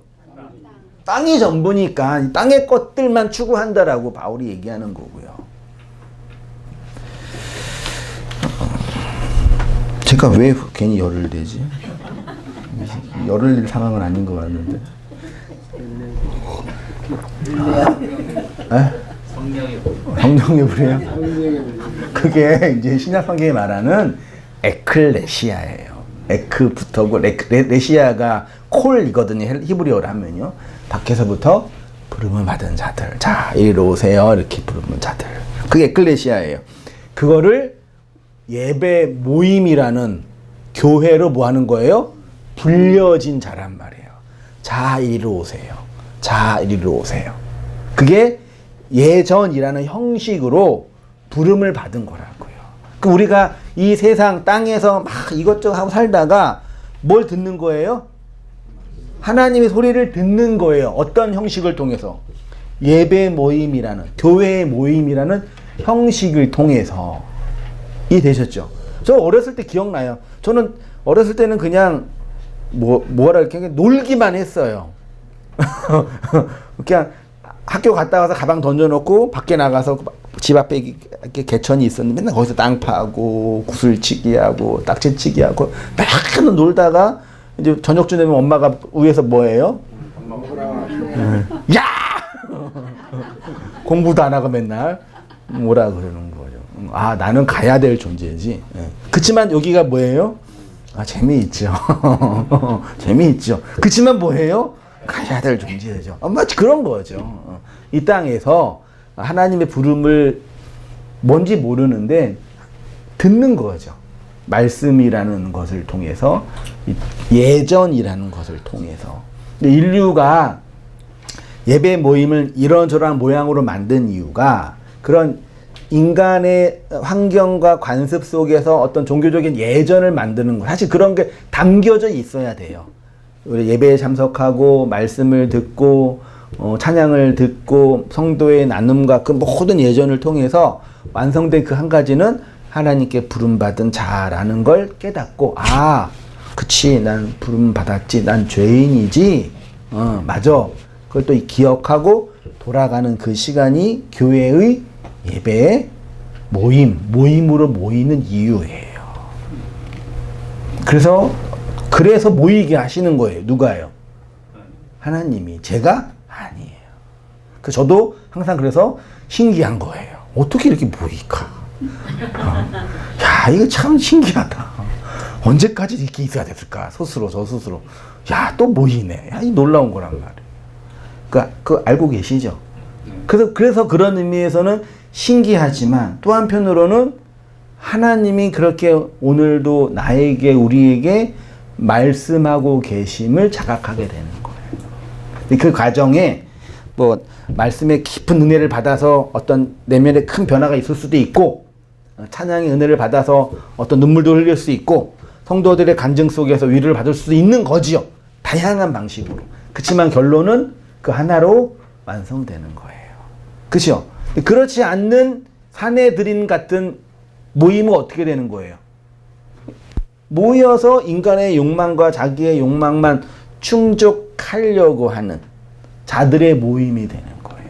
땅이 전부니까 땅의 것들만 추구한다라고 바울이 얘기하는 거고요. 제가 왜 괜히 열을 내지? 열을 낼 상황은 아닌 것 같는데. 성령의 불이에요? 그게 이제 신약 성경이 말하는 에클레시아예요. 에크부터고 레시아가 콜이거든요. 히브리어로 하면요. 밖에서부터 부름을 받은 자들. 자, 이리로 오세요. 이렇게 부르는 자들. 그게 에클레시아예요. 그거를 예배 모임이라는 교회로 뭐 하는 거예요? 불려진 자란 말이에요. 자, 이리로 오세요. 자, 이리로 오세요. 그게 예전이라는 형식으로 부름을 받은 거라고요. 그 우리가 이 세상 땅에서 막 이것저것 하고 살다가 뭘 듣는 거예요? 하나님의 소리를 듣는 거예요. 어떤 형식을 통해서? 예배 모임이라는, 교회 모임이라는 형식을 통해서. 이해되셨죠? 저 어렸을 때 기억나요. 저는 어렸을 때는 그냥 뭐라 이렇게 놀기만 했어요. 그냥 학교 갔다 와서 가방 던져놓고 밖에 나가서 집 앞에 이렇게 개천이 있었는데 맨날 거기서 땅 파고 구슬치기 하고 딱지치기 하고 맨날 놀다가 이제 저녁쯤 되면 엄마가 위에서 뭐해요? 야! 공부도 안 하고 맨날 뭐라 그러는 거죠. 아, 나는 가야 될 존재지. 그치만 여기가 뭐예요? 아, 재미있죠. 재미있죠. 그치만 뭐예요? 가야 될 존재죠. 마치 그런 거죠. 이 땅에서 하나님의 부름을 뭔지 모르는데 듣는 거죠. 말씀이라는 것을 통해서, 예전이라는 것을 통해서. 근데 인류가 예배 모임을 이런저런 모양으로 만든 이유가 그런 인간의 환경과 관습 속에서 어떤 종교적인 예전을 만드는 거, 사실 그런 게 담겨져 있어야 돼요. 우리 예배에 참석하고 말씀을 듣고 찬양을 듣고 성도의 나눔과 그 모든 예전을 통해서 완성된 그 한 가지는 하나님께 부름받은 자라는 걸 깨닫고, 아, 그치, 난 부름받았지, 난 죄인이지, 맞아. 그걸 또 기억하고 돌아가는 그 시간이 교회의 예배의 모임으로 모이는 이유예요. 그래서 모이게 하시는 거예요. 누가요? 하나님이. 제가? 아니에요. 저도 항상 그래서 신기한 거예요. 어떻게 이렇게 모일까? 야, 이거 참 신기하다. 언제까지 이렇게 있어야 됐을까? 저 스스로. 야, 또 모이네. 야, 이 놀라운 거란 말이에요. 그거 알고 계시죠? 그래서 그런 의미에서는 신기하지만 또 한편으로는 하나님이 그렇게 오늘도 나에게, 우리에게 말씀하고 계심을 자각하게 되는 거예요. 그 과정에 말씀의 깊은 은혜를 받아서 어떤 내면에 큰 변화가 있을 수도 있고, 찬양의 은혜를 받아서 어떤 눈물도 흘릴 수 있고, 성도들의 간증 속에서 위로를 받을 수도 있는 거지요. 다양한 방식으로. 그렇지만 결론은 그 하나로 완성되는 거예요. 그렇죠? 그렇지 않는 사내들인 같은 모임은 어떻게 되는 거예요? 모여서 인간의 욕망과 자기의 욕망만 충족하려고 하는 자들의 모임이 되는 거예요.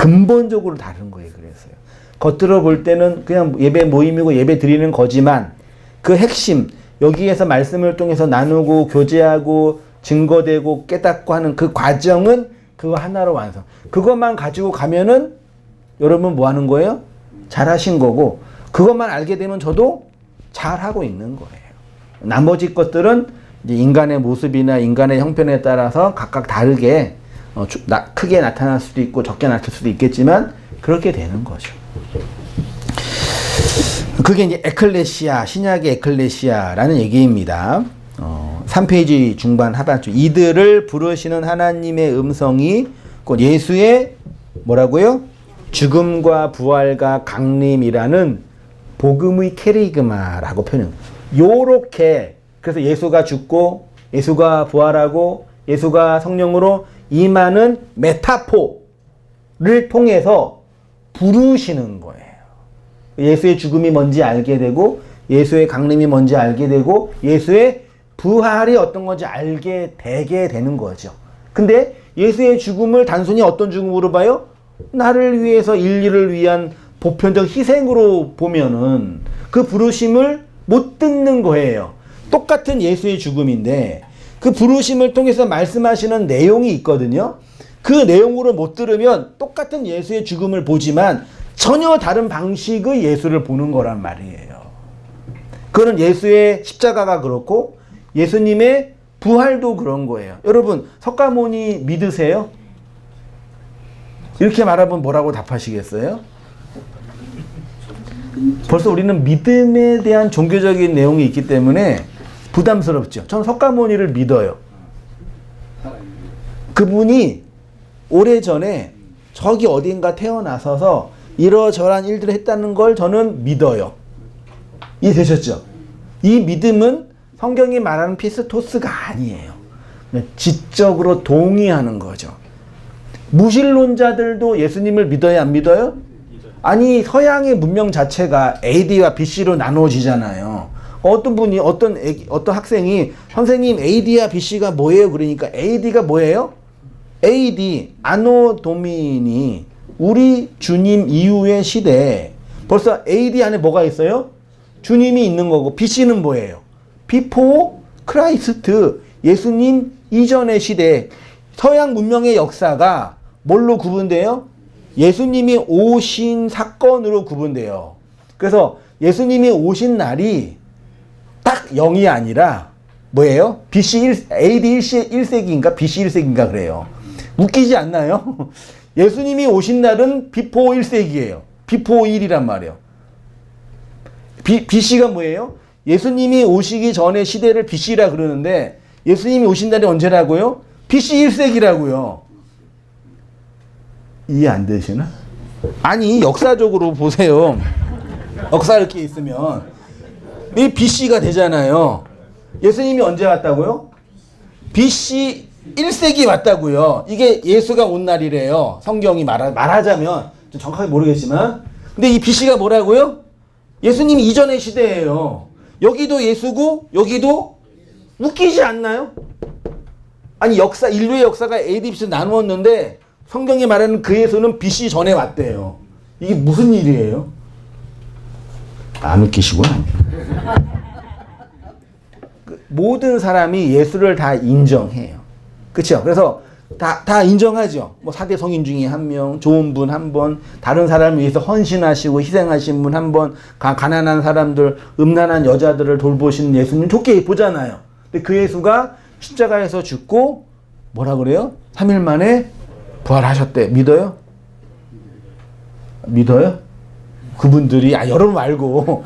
근본적으로 다른 거예요. 그래서요. 겉으로 볼 때는 그냥 예배 모임이고 예배 드리는 거지만 그 핵심, 여기에서 말씀을 통해서 나누고 교제하고 증거되고 깨닫고 하는 그 과정은 그거 하나로 완성. 그것만 가지고 가면은 여러분 뭐 하는 거예요? 잘하신 거고, 그것만 알게 되면 저도 잘하고 있는 거예요. 나머지 것들은 이제 인간의 모습이나 인간의 형편에 따라서 각각 다르게 크게 나타날 수도 있고 적게 나타날 수도 있겠지만 그렇게 되는 거죠. 그게 이제 에클레시아, 신약의 에클레시아라는 얘기입니다. 3페이지 중반 하반줄. 이들을 부르시는 하나님의 음성이 곧 예수의 뭐라고요? 죽음과 부활과 강림이라는 복음의 캐리그마라고 표현해요. 요렇게, 그래서 예수가 죽고 예수가 부활하고 예수가 성령으로 임하는 메타포를 통해서 부르시는 거예요. 예수의 죽음이 뭔지 알게 되고 예수의 강림이 뭔지 알게 되고 예수의 부활이 어떤 건지 알게 되게 되는 거죠. 근데 예수의 죽음을 단순히 어떤 죽음으로 봐요? 나를 위해서 인류를 위한 보편적 희생으로 보면은 그 부르심을 못 듣는 거예요. 똑같은 예수의 죽음인데 그 부르심을 통해서 말씀하시는 내용이 있거든요. 그 내용으로 못 들으면 똑같은 예수의 죽음을 보지만 전혀 다른 방식의 예수를 보는 거란 말이에요. 그거는 예수의 십자가가 그렇고 예수님의 부활도 그런 거예요. 여러분, 석가모니 믿으세요? 이렇게 말하면 뭐라고 답하시겠어요? 벌써 우리는 믿음에 대한 종교적인 내용이 있기 때문에 부담스럽죠. 저는 석가모니를 믿어요. 그분이 오래전에 저기 어딘가 태어나셔서 이러저러한 일들을 했다는 걸 저는 믿어요. 이해되셨죠? 이 믿음은 성경이 말하는 피스토스가 아니에요. 지적으로 동의하는 거죠. 무신론자들도 예수님을 믿어요, 안 믿어요? 아니, 서양의 문명 자체가 AD와 BC로 나누어지잖아요. 어떤 분이, 어떤 학생이, 선생님, AD와 BC가 뭐예요? 그러니까 AD가 뭐예요? AD, 아노 도미니, 우리 주님 이후의 시대. 벌써 AD 안에 뭐가 있어요? 주님이 있는 거고, BC는 뭐예요? Before Christ, 예수님 이전의 시대. 서양 문명의 역사가 뭘로 구분돼요? 예수님이 오신 사건으로 구분돼요. 그래서 예수님이 오신 날이 딱 0이 아니라 뭐예요? AD 1세기인가 BC 1세기인가 그래요. 웃기지 않나요? 예수님이 오신 날은 비포 1세기예요. 비포 1이란 말이에요. BC가 뭐예요? 예수님이 오시기 전의 시대를 BC라 그러는데 예수님이 오신 날이 언제라고요? BC 1세기라고요. 이해 안 되시나? 아니, 역사적으로 보세요. 역사 이렇게 있으면 이 BC가 되잖아요. 예수님이 언제 왔다고요? BC 1세기 왔다고요. 이게 예수가 온 날이래요. 성경이 말하자면 좀 정확하게 모르겠지만, 근데 이 BC가 뭐라고요? 예수님 이전의 시대예요. 여기도 예수고 여기도, 웃기지 않나요? 아니, 인류의 역사가 AD, BC로 나누었는데 성경이 말하는 그 예수는 BC 전에 왔대요. 이게 무슨 일이에요? 안 웃기시구나. 모든 사람이 예수를 다 인정해요. 그렇죠? 그래서 다 인정하죠. 뭐 4대 성인 중에 한 명, 좋은 분 한 번, 다른 사람을 위해서 헌신하시고 희생하신 분 한 번, 가난한 사람들, 음란한 여자들을 돌보시는 예수님 좋게 보잖아요. 근데 그 예수가 십자가에서 죽고 뭐라 그래요? 3일 만에 부활하셨대. 믿어요? 믿어요? 그분들이, 여러분 말고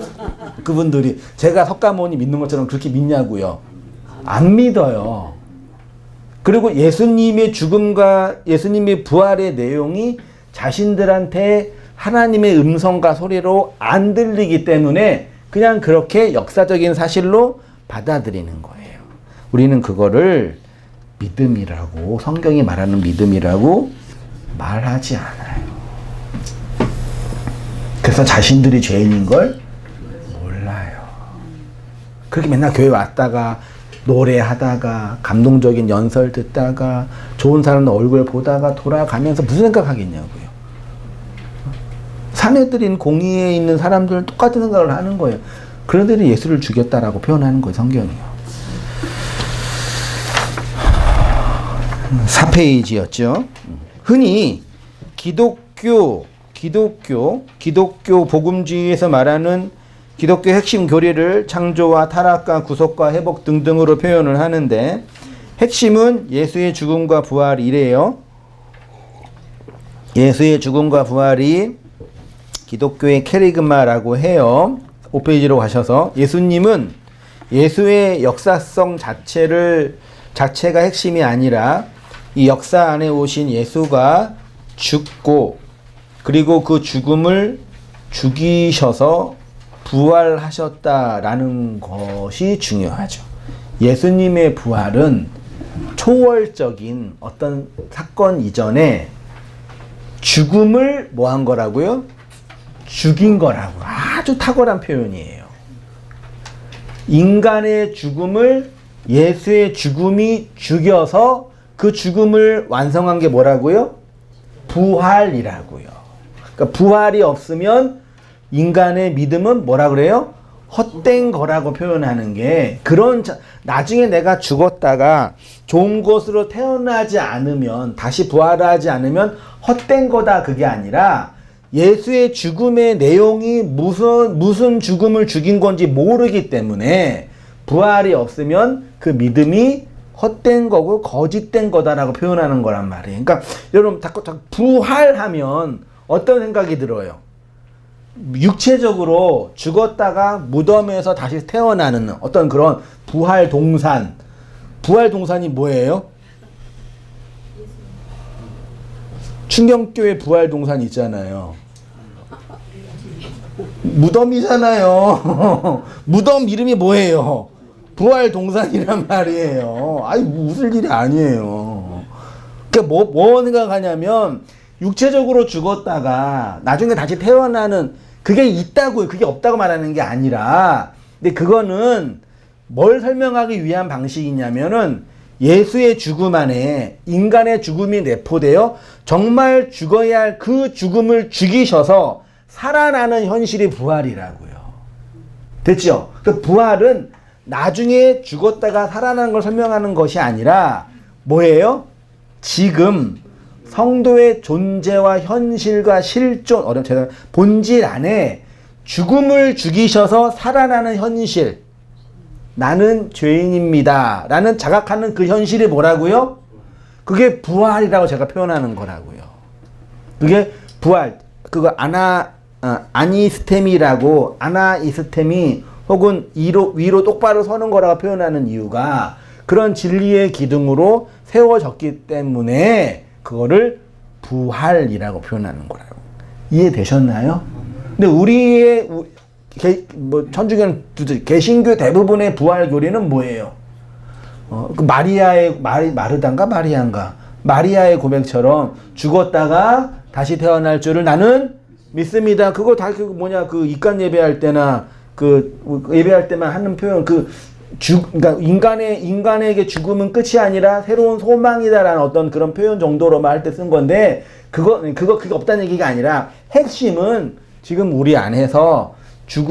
그분들이 제가 석가모니 믿는 것처럼 그렇게 믿냐고요? 안 믿어요. 그리고 예수님의 죽음과 예수님의 부활의 내용이 자신들한테 하나님의 음성과 소리로 안 들리기 때문에 그냥 그렇게 역사적인 사실로 받아들이는 거예요. 우리는 그거를 믿음이라고, 성경이 말하는 믿음이라고 말하지 않아요. 그래서 자신들이 죄인인 걸 몰라요. 그렇게 맨날 교회 왔다가 노래하다가 감동적인 연설 듣다가 좋은 사람 얼굴 보다가 돌아가면서 무슨 생각하겠냐고요. 사내들인 공의에 있는 사람들은 똑같은 생각을 하는 거예요. 그런 애들이 예수를 죽였다라고 표현하는 거예요, 성경이요. 4페이지였죠. 흔히 기독교 복음주의에서 말하는 기독교 핵심 교리를 창조와 타락과 구속과 회복 등등으로 표현을 하는데, 핵심은 예수의 죽음과 부활이래요. 예수의 죽음과 부활이 기독교의 캐리그마라고 해요. 5페이지로 가셔서, 예수님은 예수의 역사성 자체가 핵심이 아니라 이 역사 안에 오신 예수가 죽고 그리고 그 죽음을 죽이셔서 부활하셨다라는 것이 중요하죠. 예수님의 부활은 초월적인 어떤 사건 이전에 죽음을 뭐 한 거라고요? 죽인 거라고. 아주 탁월한 표현이에요. 인간의 죽음을 예수의 죽음이 죽여서 그 죽음을 완성한 게 뭐라고요? 부활이라고요. 그러니까 부활이 없으면 인간의 믿음은 뭐라 그래요? 헛된 거라고 표현하는 게, 그런 나중에 내가 죽었다가 좋은 곳으로 태어나지 않으면, 다시 부활하지 않으면 헛된 거다, 그게 아니라 예수의 죽음의 내용이 무슨 죽음을 죽인 건지 모르기 때문에 부활이 없으면 그 믿음이 헛된 거고 거짓된 거다라고 표현하는 거란 말이에요. 그러니까 여러분 자꾸 부활하면 어떤 생각이 들어요? 육체적으로 죽었다가 무덤에서 다시 태어나는 어떤 그런 부활 동산. 부활 동산이 뭐예요? 충경교회 부활 동산 있잖아요. 무덤이잖아요. 무덤 이름이 뭐예요? 부활 동산이란 말이에요. 아니, 웃을 일이 아니에요. 그러니까 뭐 생각하냐면, 육체적으로 죽었다가 나중에 다시 태어나는 그게 있다고요. 그게 없다고 말하는 게 아니라, 근데 그거는 뭘 설명하기 위한 방식이냐면은 예수의 죽음 안에 인간의 죽음이 내포되어 정말 죽어야 할 그 죽음을 죽이셔서 살아나는 현실이 부활이라고요. 됐죠? 그 부활은 나중에 죽었다가 살아나는 걸 설명하는 것이 아니라 뭐예요? 지금 성도의 존재와 현실과 실존, 본질 안에 죽음을 죽이셔서 살아나는 현실, 나는 죄인입니다 라는 자각하는 그 현실이 뭐라고요? 그게 부활이라고 제가 표현하는 거라고요. 그게 부활, 그거 아니스템이라고, 아나이스템이 혹은 위로 똑바로 서는 거라고 표현하는 이유가 그런 진리의 기둥으로 세워졌기 때문에 그거를 부활이라고 표현하는 거라고. 이해되셨나요? 근데 천주교는 개신교 대부분의 부활 교리는 뭐예요? 그 마리아의 고백처럼 죽었다가 다시 태어날 줄을 나는 믿습니다. 그거 다 그 입간 예배할 때나 예배할 때만 하는 표현, 그러니까 인간에게 죽음은 끝이 아니라 새로운 소망이다라는 어떤 그런 표현 정도로만 할 때 쓴 건데, 그게 없다는 얘기가 아니라 핵심은 지금 우리 안에서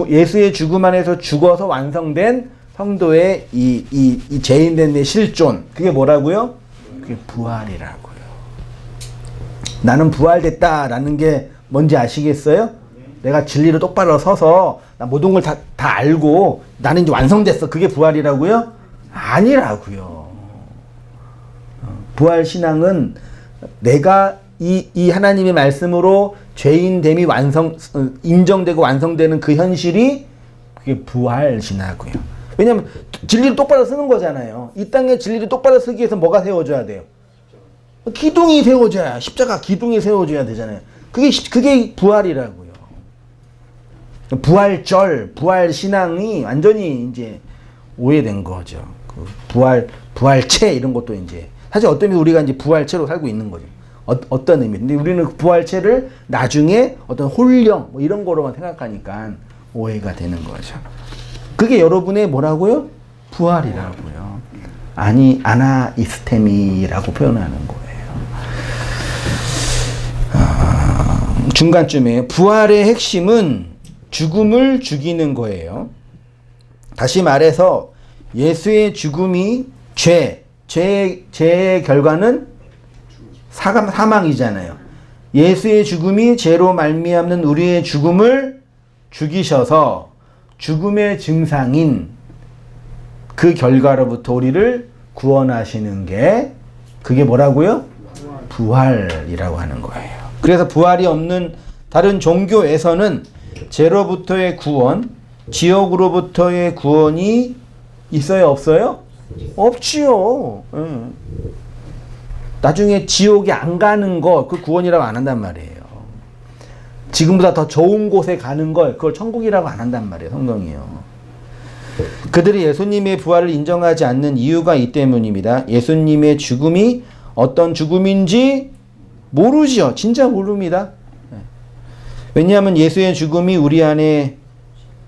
예수의 죽음 안에서 죽어서 완성된 성도의 이 죄인된 내 실존, 그게 뭐라고요? 그게 부활이라고요. 나는 부활됐다라는 게 뭔지 아시겠어요? 내가 진리로 똑바로 서서 나 모든 걸 다 알고 나는 이제 완성됐어. 그게 부활이라고요? 아니라고요. 부활 신앙은 내가 이 하나님의 말씀으로 죄인됨이 인정되고 완성되는 그 현실이 그게 부활 신앙이고요. 왜냐면 진리를 똑바로 쓰는 거잖아요. 이 땅에 진리를 똑바로 쓰기 위해서 뭐가 세워져야 돼요? 기둥이 세워져야, 십자가 기둥이 세워져야 되잖아요. 그게 부활이라고요. 부활 신앙이 완전히 이제 오해된 거죠. 부활체 이런 것도 이제 사실 어떤 의미 우리가 이제 부활체로 살고 있는 거죠. 어떤 의미. 근데 우리는 그 부활체를 나중에 어떤 홀령 이런 거로만 생각하니까 오해가 되는 거죠. 그게 여러분의 뭐라고요? 부활이라고요. 아나이스테미라고 표현하는 거예요. 중간쯤에 부활의 핵심은 죽음을 죽이는 거예요. 다시 말해서 예수의 죽음이 죄의 결과는 사망이잖아요. 예수의 죽음이 죄로 말미암는 우리의 죽음을 죽이셔서 죽음의 증상인 그 결과로부터 우리를 구원하시는 게 그게 뭐라고요? 부활이라고 하는 거예요. 그래서 부활이 없는 다른 종교에서는 죄로부터의 구원, 지옥으로부터의 구원이 있어요, 없어요? 없지요. 나중에 지옥에 안 가는 거, 그 구원이라고 안 한단 말이에요. 지금보다 더 좋은 곳에 가는 걸, 그걸 천국이라고 안 한단 말이에요, 성경이요. 그들이 예수님의 부활을 인정하지 않는 이유가 이 때문입니다. 예수님의 죽음이 어떤 죽음인지 모르죠. 진짜 모릅니다. 왜냐하면 예수의 죽음이 우리 안에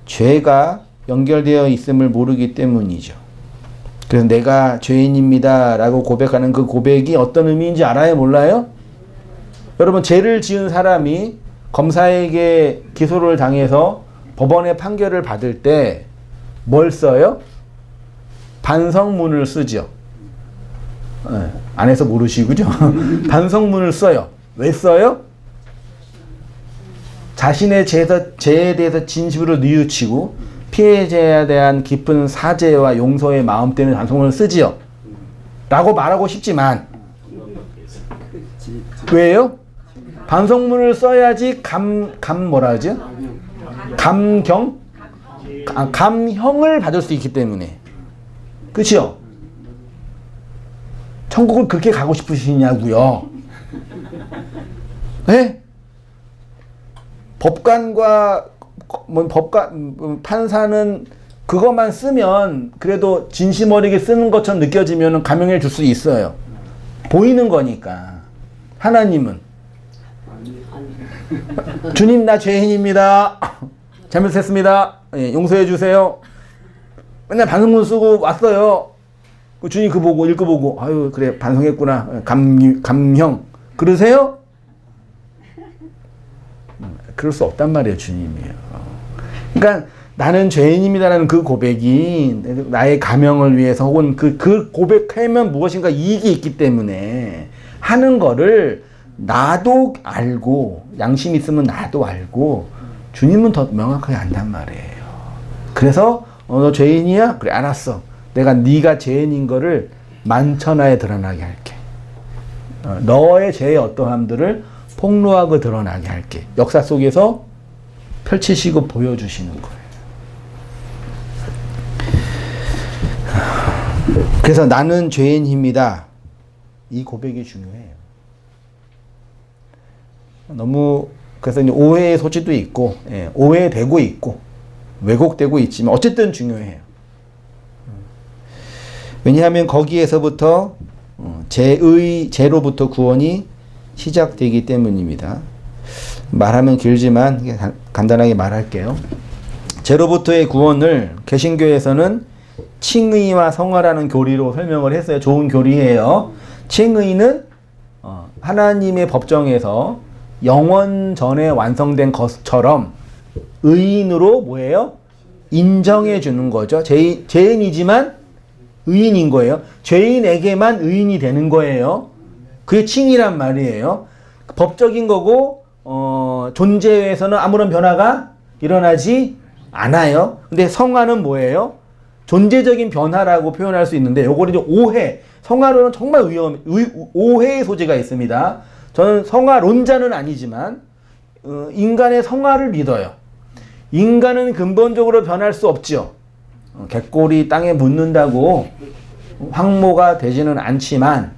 죄가 연결되어 있음을 모르기 때문이죠. 그래서 내가 죄인입니다 라고 고백하는 그 고백이 어떤 의미인지 알아요? 몰라요? 여러분, 죄를 지은 사람이 검사에게 기소를 당해서 법원의 판결을 받을 때 뭘 써요? 반성문을 쓰죠. 안에서 모르시고죠. 반성문을 써요. 왜 써요? 자신의 죄에 대해서 진심으로 뉘우치고 피해자에 대한 깊은 사죄와 용서의 마음 때문에 반성문을 쓰지요. 라고 말하고 싶지만 왜요? 반성문을 써야지 뭐라 하죠? 감형을 받을 수 있기 때문에. 그치요? 천국을 그렇게 가고 싶으시냐고요? 네? 판사는 그것만 쓰면 그래도 진심 어리게 쓰는 것처럼 느껴지면 감형해 줄 수 있어요. 보이는 거니까. 하나님은 주님, 나 죄인입니다. 잘못했습니다. 예, 용서해 주세요. 맨날 반성문 쓰고 왔어요. 주님 그거 보고 읽어보고 아유 그래 반성했구나. 감형. 그러세요? 그럴 수 없단 말이에요, 주님이요. 그러니까 나는 죄인입니다라는 그 고백이 나의 감형을 위해서 혹은 그 고백하면 무엇인가 이익이 있기 때문에 하는 거를 나도 알고 양심 있으면 나도 알고 주님은 더 명확하게 안단 말이에요. 그래서 너 죄인이야? 그래 알았어. 내가 네가 죄인인 거를 만천하에 드러나게 할게. 너의 죄의 어떠함들을 폭로하고 드러나게 할게. 역사 속에서 펼치시고 보여주시는 거예요. 그래서 나는 죄인입니다. 이 고백이 중요해요. 너무 그래서 이제 오해의 소지도 있고, 오해되고 있고, 왜곡되고 있지만 어쨌든 중요해요. 왜냐하면 거기에서부터 죄로부터 구원이 시작되기 때문입니다. 말하면 길지만 간단하게 말할게요. 죄로부터의 구원을 개신교에서는 칭의와 성화라는 교리로 설명을 했어요. 좋은 교리예요. 칭의는 하나님의 법정에서 영원 전에 완성된 것처럼 의인으로 뭐예요? 인정해 주는 거죠. 죄인이지만 의인인 거예요. 죄인에게만 의인이 되는 거예요. 그게 칭의란 말이에요. 법적인 거고 존재에서는 아무런 변화가 일어나지 않아요. 근데 성화는 뭐예요? 존재적인 변화라고 표현할 수 있는데 요거는 이제 오해. 성화로는 정말 오해의 소지가 있습니다. 저는 성화론자는 아니지만 인간의 성화를 믿어요. 인간은 근본적으로 변할 수 없죠. 갯골이 땅에 묻는다고 황무가 되지는 않지만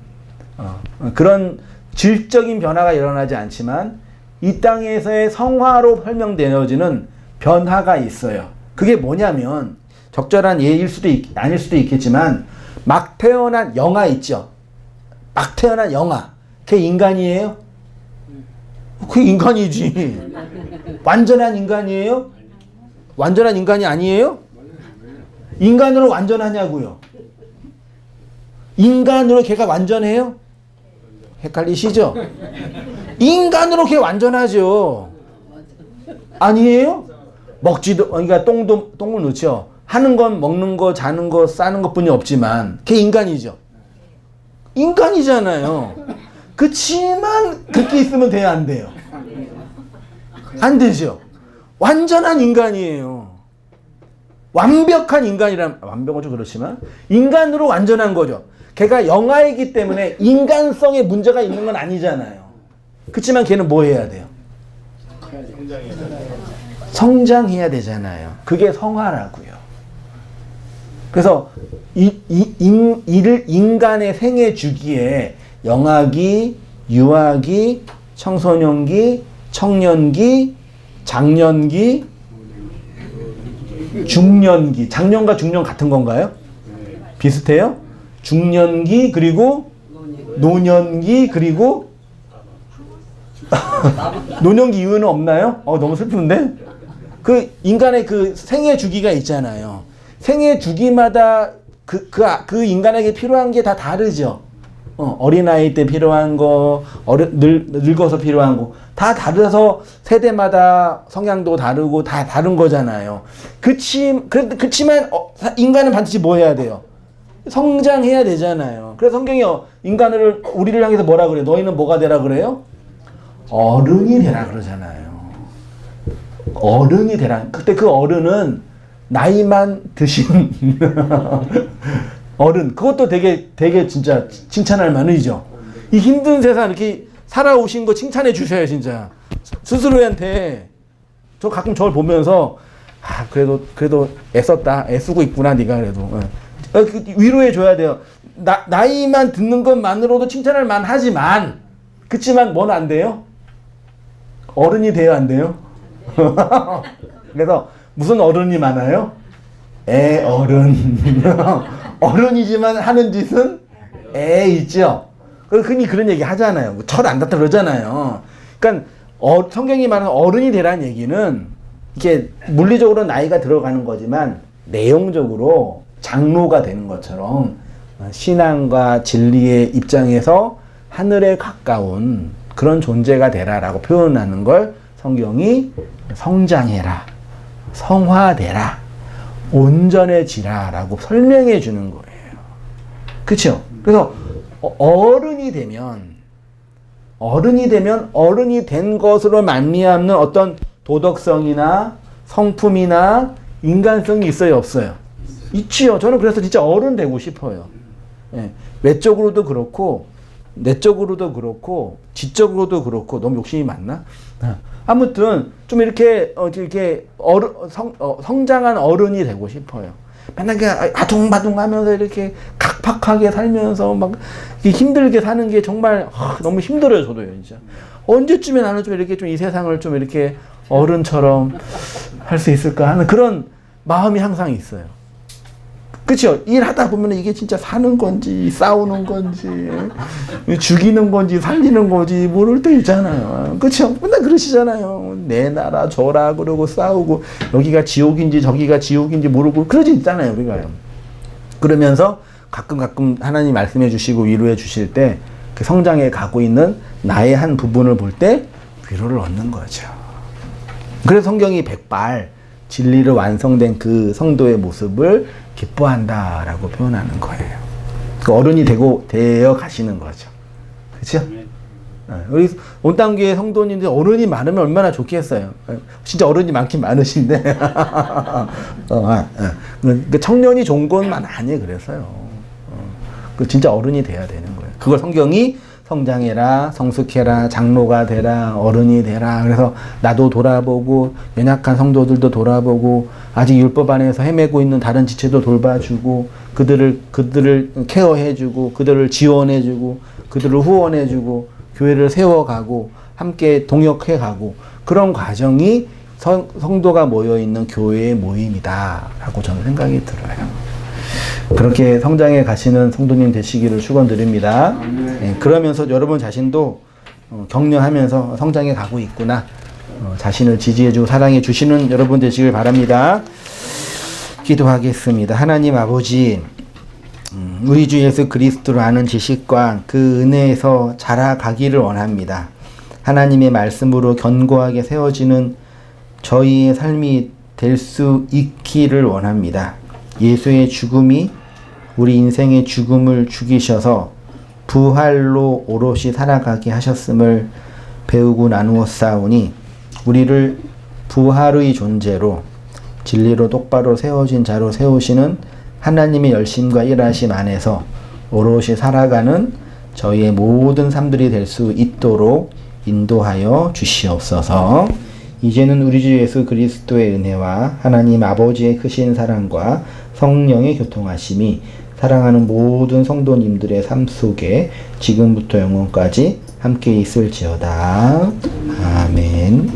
그런 질적인 변화가 일어나지 않지만 이 땅에서의 성화로 설명되어지는 변화가 있어요. 그게 뭐냐면 적절한 예일 수도 아닐 수도 있겠지만 막 태어난 영아 있죠. 막 태어난 영아. 걔 인간이에요? 그게 인간이지. 완전한 인간이에요? 완전한 인간이 아니에요? 인간으로 완전하냐고요? 인간으로 걔가 완전해요? 헷갈리시죠? 인간으로 걔 완전하죠. 아니에요? 먹지도, 그러니까 똥을 넣죠. 하는 건 먹는 거, 자는 거, 싸는 것뿐이 없지만 걔 인간이죠. 인간이잖아요. 그치만 그렇게 있으면 돼요, 안 돼요? 안 되죠. 완전한 인간이에요. 완벽한 완벽은 좀 그렇지만 인간으로 완전한 거죠. 걔가 영아이기 때문에 인간성에 문제가 있는 건 아니잖아요. 그치만 걔는 뭐 해야 돼요? 성장해야 되잖아요. 그게 성화라고요. 그래서 인간의 생애 주기에 영아기, 유아기, 청소년기, 청년기, 장년기, 중년기. 장년과 중년 같은 건가요? 비슷해요? 중년기, 그리고 노년기, 그리고 노년기 이후에는 없나요? 너무 슬픈데? 그 인간의 그 생애 주기가 있잖아요. 생애 주기마다 그 인간에게 필요한 게 다 다르죠. 어린아이 때 필요한 거, 늙어서 필요한 거, 다 다르서 세대마다 성향도 다르고 다 다른 거잖아요. 그치만 인간은 반드시 뭐 해야 돼요? 성장해야 되잖아요. 그래서 성경이 우리를 향해서 뭐라 그래요? 너희는 뭐가 되라 그래요? 어른이 되라 그러잖아요. 어른이 되라. 그때 그 어른은 나이만 드신 어른. 그것도 되게 진짜 칭찬할 만이죠. 이 힘든 세상 이렇게 살아오신 거 칭찬해 주셔요, 진짜. 스스로한테. 저 가끔 저를 보면서 그래도 애썼다. 애쓰고 있구나, 네가 그래도. 위로해 줘야 돼요. 나이만 듣는 것만으로도 칭찬할 만하지만 그치만 뭔 안 돼요? 어른이 돼야 안 돼요? 그래서 무슨 어른이 많아요? 애 어른. 어른이지만 하는 짓은 애 있죠. 흔히 그런 얘기 하잖아요. 철 안 닿다 그러잖아요. 그러니까 성경이 말하는 어른이 되라는 얘기는 이게 물리적으로 나이가 들어가는 거지만 내용적으로 장로가 되는 것처럼 신앙과 진리의 입장에서 하늘에 가까운 그런 존재가 되라라고 표현하는 걸 성경이 성장해라, 성화되라, 온전해지라 라고 설명해 주는 거예요. 그렇죠? 그래서 어른이 되면 어른이 된 것으로 말미암는 어떤 도덕성이나 성품이나 인간성이 있어요, 없어요? 있지요. 저는 그래서 진짜 어른 되고 싶어요. 예. 외적으로도 그렇고 내적으로도 그렇고 지적으로도 그렇고. 너무 욕심이 많나? 아무튼 좀 이렇게 성장한 어른이 되고 싶어요. 맨날 아둥바둥하면서 이렇게 각박하게 살면서 막 힘들게 사는 게 정말 너무 힘들어요, 저도요, 진짜. 언제쯤에 나는 좀 이렇게 좀 이 세상을 좀 이렇게 어른처럼 할 수 있을까 하는 그런 마음이 항상 있어요. 그렇죠? 일하다 보면 이게 진짜 사는 건지 싸우는 건지 죽이는 건지 살리는 건지 모를 때 있잖아요. 그렇죠? 맨날 그러시잖아요. 내놔라 줘라 그러고 싸우고 여기가 지옥인지 저기가 지옥인지 모르고 그러지 있잖아요, 우리가요. 그러면서 가끔 하나님 말씀해 주시고 위로해 주실 때 그 성장해 가고 있는 나의 한 부분을 볼 때 위로를 얻는 거죠. 그래서 성경이 백발 진리를 완성된 그 성도의 모습을 기뻐한다라고 표현하는 거예요. 그 어른이 되어 가시는 거죠. 그렇죠? 우리 온땅교회 성도님들 어른이 많으면 얼마나 좋겠어요. 진짜 어른이 많긴 많으신데 그 청년이 좋은 것만 아니에요. 그래서요. 그 진짜 어른이 돼야 되는 거예요. 그걸 성경이 성장해라, 성숙해라, 장로가 되라, 어른이 되라. 그래서 나도 돌아보고 연약한 성도들도 돌아보고 아직 율법 안에서 헤매고 있는 다른 지체도 돌봐주고 그들을 케어해주고 그들을 지원해주고 그들을 후원해주고 교회를 세워가고 함께 동역해가고 그런 과정이 성도가 모여있는 교회의 모임이다라고 저는 생각이 들어요. 그렇게 성장해 가시는 성도님 되시기를 축원드립니다. 네, 그러면서 여러분 자신도 격려하면서 성장해 가고 있구나. 자신을 지지해주고 사랑해 주시는 여러분 되시길 바랍니다. 기도하겠습니다. 하나님 아버지, 우리 주 예수 그리스도를 아는 지식과 그 은혜에서 자라가기를 원합니다. 하나님의 말씀으로 견고하게 세워지는 저희의 삶이 될 수 있기를 원합니다. 예수의 죽음이 우리 인생의 죽음을 죽이셔서 부활로 오롯이 살아가게 하셨음을 배우고 나누었사오니 우리를 부활의 존재로 진리로 똑바로 세워진 자로 세우시는 하나님의 열심과 일하심 안에서 오롯이 살아가는 저희의 모든 삶들이 될 수 있도록 인도하여 주시옵소서. 이제는 우리 주 예수 그리스도의 은혜와 하나님 아버지의 크신 사랑과 성령의 교통하심이 사랑하는 모든 성도님들의 삶 속에 지금부터 영원까지 함께 있을지어다. 아멘.